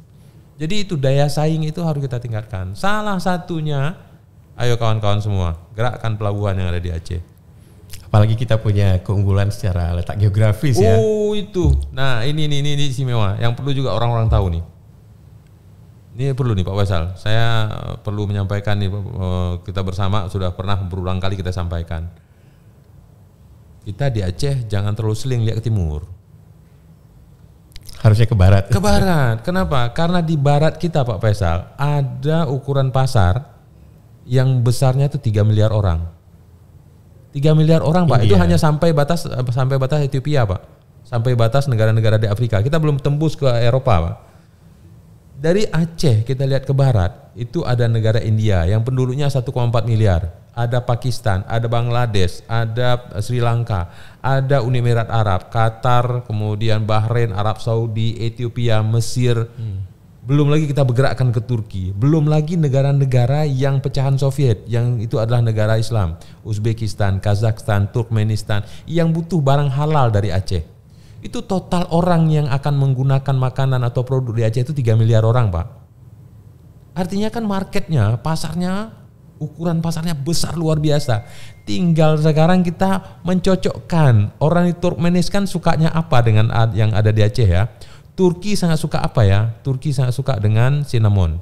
Jadi itu daya saing itu harus kita tingkatkan. Salah satunya, ayo kawan-kawan semua, gerakkan pelabuhan yang ada di Aceh. Apalagi kita punya keunggulan secara letak geografis ya. Oh itu, nah ini istimewa, yang perlu juga orang-orang tahu nih. Ini perlu nih Pak Faisal, saya perlu menyampaikan nih, kita bersama sudah pernah berulang kali kita sampaikan. Kita di Aceh jangan terlalu seling lihat ke timur. Harusnya ke barat. Ke barat, kenapa? Karena di barat kita Pak Faisal ada ukuran pasar yang besarnya itu 3 miliar orang. 3 miliar orang Pak, itu hanya sampai batas Ethiopia Pak. Sampai batas negara-negara di Afrika, kita belum tembus ke Eropa Pak. Dari Aceh kita lihat ke barat, itu ada negara India yang penduduknya 1,4 miliar. Ada Pakistan, ada Bangladesh, ada Sri Lanka, ada Uni Emirat Arab, Qatar, kemudian Bahrain, Arab Saudi, Ethiopia, Mesir. Belum lagi kita bergerakkan ke Turki. Belum lagi negara-negara yang pecahan Soviet, yang itu adalah negara Islam. Uzbekistan, Kazakhstan, Turkmenistan, yang butuh barang halal dari Aceh. Itu total orang yang akan menggunakan makanan atau produk di Aceh itu 3 miliar orang Pak. Artinya kan marketnya, pasarnya, ukuran pasarnya besar luar biasa. Tinggal sekarang kita mencocokkan. Orang di Turkmenistan sukanya apa dengan yang ada di Aceh ya. Turki sangat suka apa ya? Turki sangat suka dengan cinnamon,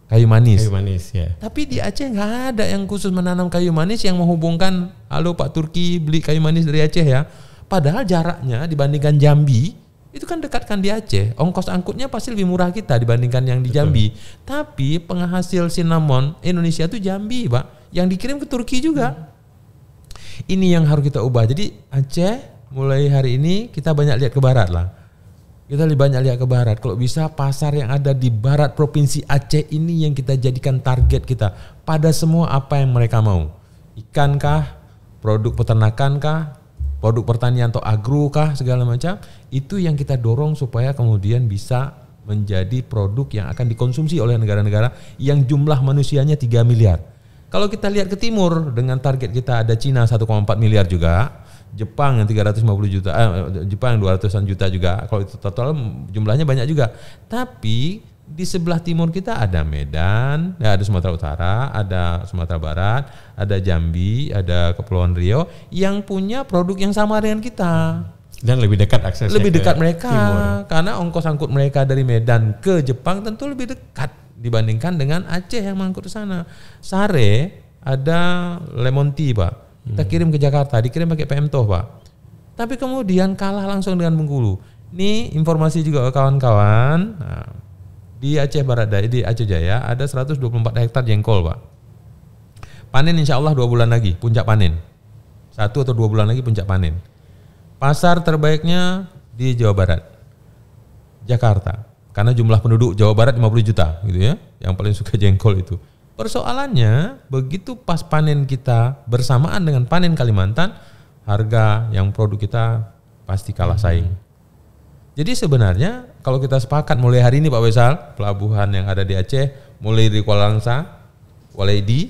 kayu manis. Kayu manis ya. Tapi di Aceh nggak ada yang khusus menanam kayu manis yang menghubungkan, halo Pak Turki beli kayu manis dari Aceh ya. Padahal jaraknya dibandingkan Jambi itu kan dekatkan di Aceh. Ongkos angkutnya pasti lebih murah kita dibandingkan yang di Jambi. Tapi penghasil cinnamon Indonesia itu Jambi Pak, yang dikirim ke Turki juga. Ini yang harus kita ubah. Jadi Aceh mulai hari ini kita banyak lihat ke barat lah. Kita lebih banyak lihat ke barat. Kalau bisa pasar yang ada di barat provinsi Aceh ini yang kita jadikan target kita pada semua apa yang mereka mau. Ikan kah, produk peternakan kah, produk pertanian atau agro kah, segala macam. Itu yang kita dorong supaya kemudian bisa menjadi produk yang akan dikonsumsi oleh negara-negara yang jumlah manusianya 3 miliar. Kalau kita lihat ke timur dengan target kita ada Cina 1,4 miliar juga. Jepang yang 350 juta, Jepang yang 200-an juta juga. Kalau itu total jumlahnya banyak juga. Tapi di sebelah timur kita ada Medan, ya ada Sumatera Utara, ada Sumatera Barat, ada Jambi, ada Kepulauan Riau yang punya produk yang sama dengan kita. Dan lebih dekat aksesnya. Lebih dekat mereka timur. karena ongkos angkut mereka dari Medan ke Jepang tentu lebih dekat dibandingkan dengan Aceh yang mengangkut ke sana. Sare ada lemon tea, Pak. Kita kirim ke Jakarta, dikirim pakai PM Toh, Pak. Tapi kemudian kalah langsung dengan Bengkulu. Ini informasi juga ke kawan-kawan. Nah, di Aceh Barat, di Aceh Jaya ada 124 hektar jengkol, Pak. Panen insya Allah 2 bulan lagi, puncak panen. 1 atau 2 bulan lagi puncak panen. Pasar terbaiknya di Jawa Barat, Jakarta. Karena jumlah penduduk Jawa Barat 50 juta gitu ya, yang paling suka jengkol itu. Persoalannya begitu pas panen kita bersamaan dengan panen Kalimantan, harga yang produk kita pasti kalah saing. Jadi sebenarnya kalau kita sepakat mulai hari ini Pak Faisal, pelabuhan yang ada di Aceh, mulai dari Kuala Langsa, Walaidi,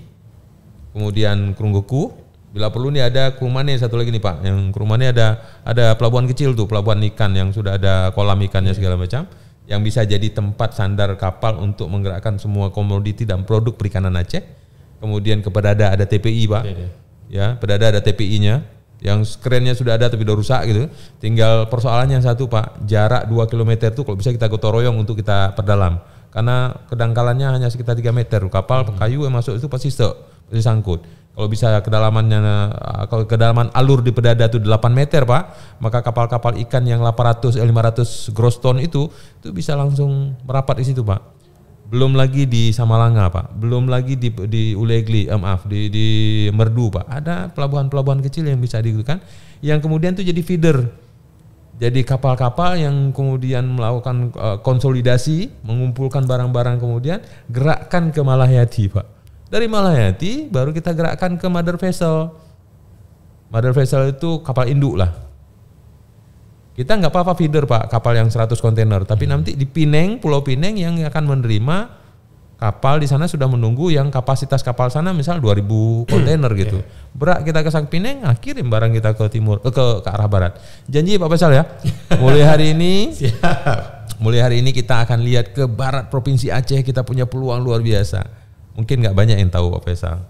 kemudian Krunggoku, bila perlu nih ada Krumane satu lagi nih Pak, yang Krumane ada pelabuhan kecil tuh, pelabuhan ikan yang sudah ada kolam ikannya segala macam, yang bisa jadi tempat sandar kapal untuk menggerakkan semua komoditi dan produk perikanan Aceh. Kemudian ke Pedada ada TPI Pak, ya Pedada ada TPI-nya, yang kerennya sudah ada tapi udah rusak gitu. Tinggal persoalannya satu Pak, jarak 2 km tuh kalau bisa kita gotong royong untuk kita perdalam, karena kedangkalannya hanya sekitar 3 meter. Kapal kayu yang masuk itu pasti sangkut. Kalau bisa kedalamannya, kalau kedalaman alur di Pedada itu 8 meter Pak, maka kapal-kapal ikan yang 500 gross ton itu bisa langsung merapat di situ Pak. Belum lagi di Samalanga Pak, belum lagi di Ulegli, di Merdu Pak. Ada pelabuhan-pelabuhan kecil yang bisa digunakan, yang kemudian itu jadi feeder. Jadi kapal-kapal yang kemudian melakukan konsolidasi, mengumpulkan barang-barang kemudian gerakkan ke Malahayati Pak. Dari Malahayati baru kita gerakkan ke mother vessel. Mother vessel itu kapal induk lah. Kita nggak apa-apa feeder Pak, kapal yang 100 kontainer. Tapi nanti di Pineng, Pulau Pineng yang akan menerima kapal di sana sudah menunggu yang kapasitas kapal sana misal 2000 kontainer gitu. Berak kita ke Sang Pineng, kirim barang kita ke timur, ke arah barat. Janji Pak Faisal ya. Mulai hari ini, mulai hari ini kita akan lihat ke barat provinsi Aceh, kita punya peluang luar biasa. Mungkin nggak banyak yang tahu Pak Faisal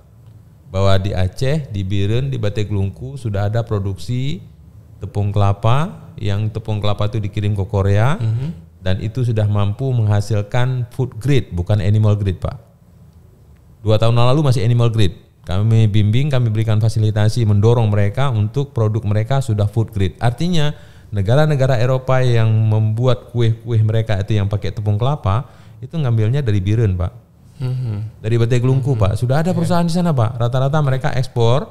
bahwa di Aceh, di Biren, di Bateglungku sudah ada produksi tepung kelapa, yang tepung kelapa itu dikirim ke Korea dan itu sudah mampu menghasilkan food grade, bukan animal grade Pak. 2 tahun lalu masih animal grade. Kami bimbing, kami berikan fasilitasi, mendorong mereka untuk produk mereka sudah food grade. Artinya negara-negara Eropa yang membuat kue-kue mereka itu yang pakai tepung kelapa itu ngambilnya dari Biren Pak. Dari Bateglungku Pak, sudah ada perusahaan di sana Pak. Rata-rata mereka ekspor,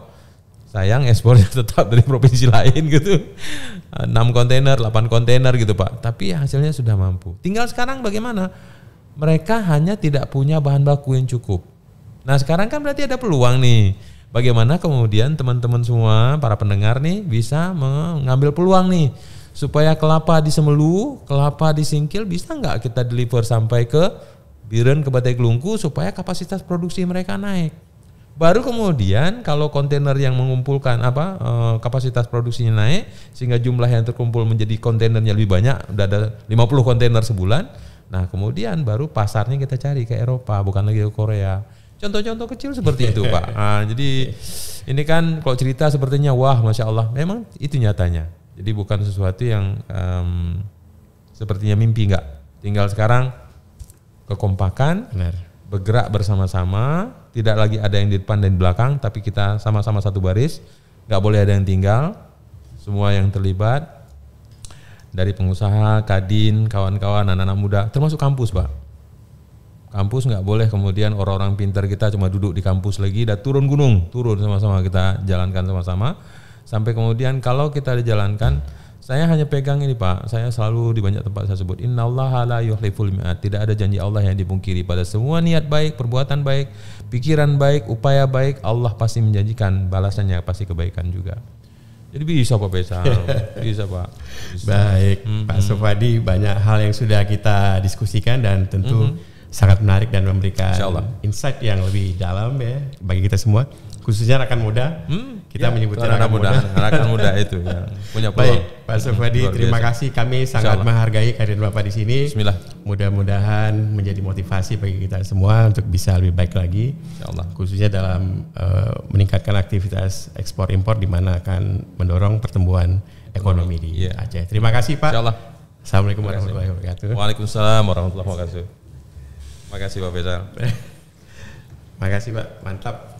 sayang ekspornya tetap dari provinsi lain gitu. 6 kontainer, 8 kontainer gitu Pak. Tapi hasilnya sudah mampu. Tinggal sekarang bagaimana? Mereka hanya tidak punya bahan baku yang cukup. Nah sekarang kan berarti ada peluang nih. Bagaimana kemudian teman-teman semua, para pendengar nih bisa mengambil peluang nih. Supaya kelapa di Semelu, kelapa di Singkil bisa nggak kita deliver sampai ke Biren, ke Bateglungku supaya kapasitas produksi mereka naik. Baru kemudian kalau kontainer yang mengumpulkan kapasitas produksinya naik sehingga jumlah yang terkumpul menjadi kontainernya lebih banyak, udah ada 50 kontainer sebulan. Nah, kemudian baru pasarnya kita cari ke Eropa, bukan lagi ke Korea. Contoh-contoh kecil seperti itu, Pak. Nah, jadi ini kan kalau cerita sepertinya wah, Masya Allah, memang itu nyatanya. Jadi bukan sesuatu yang sepertinya mimpi, enggak. Tinggal sekarang kekompakan, bergerak bersama-sama, tidak lagi ada yang di depan dan di belakang, tapi kita sama-sama satu baris, nggak boleh ada yang tinggal, semua yang terlibat, dari pengusaha, kadin, kawan-kawan, anak-anak muda, termasuk kampus Pak. Kampus nggak boleh kemudian orang-orang pintar kita cuma duduk di kampus lagi, dan turun gunung, turun sama-sama kita jalankan sama-sama, sampai kemudian kalau kita dijalankan. Saya hanya pegang ini Pak, saya selalu di banyak tempat saya sebut innallaha la yukhliful mi'ad. Tidak ada janji Allah yang dipungkiri. Pada semua niat baik, perbuatan baik, pikiran baik, upaya baik, Allah pasti menjanjikan balasannya pasti kebaikan juga. Jadi bisa Pak Faisal, bisa Pak. Bisa. Baik, Pak Sofadi, banyak hal yang sudah kita diskusikan dan tentu sangat menarik dan memberikan Insyaallah. insight yang lebih dalam ya bagi kita semua, khususnya rekan muda. Kita menyebutnya anak muda. Anak muda itu yang punya peluang. Baik, Pak Sofadi, terima kasih. Kami sangat menghargai kehadiran Bapak di sini. Bismillah. Mudah-mudahan menjadi motivasi bagi kita semua untuk bisa lebih baik lagi. Insyaallah. Khususnya dalam meningkatkan aktivitas ekspor impor di mana akan mendorong pertumbuhan ekonomi di Aceh. Terima kasih Pak. Insyaallah. Assalamualaikum warahmatullahi wabarakatuh. Waalaikumsalam warahmatullahi wabarakatuh. Terima kasih Pak Faisal. Terima kasih Pak, mantap.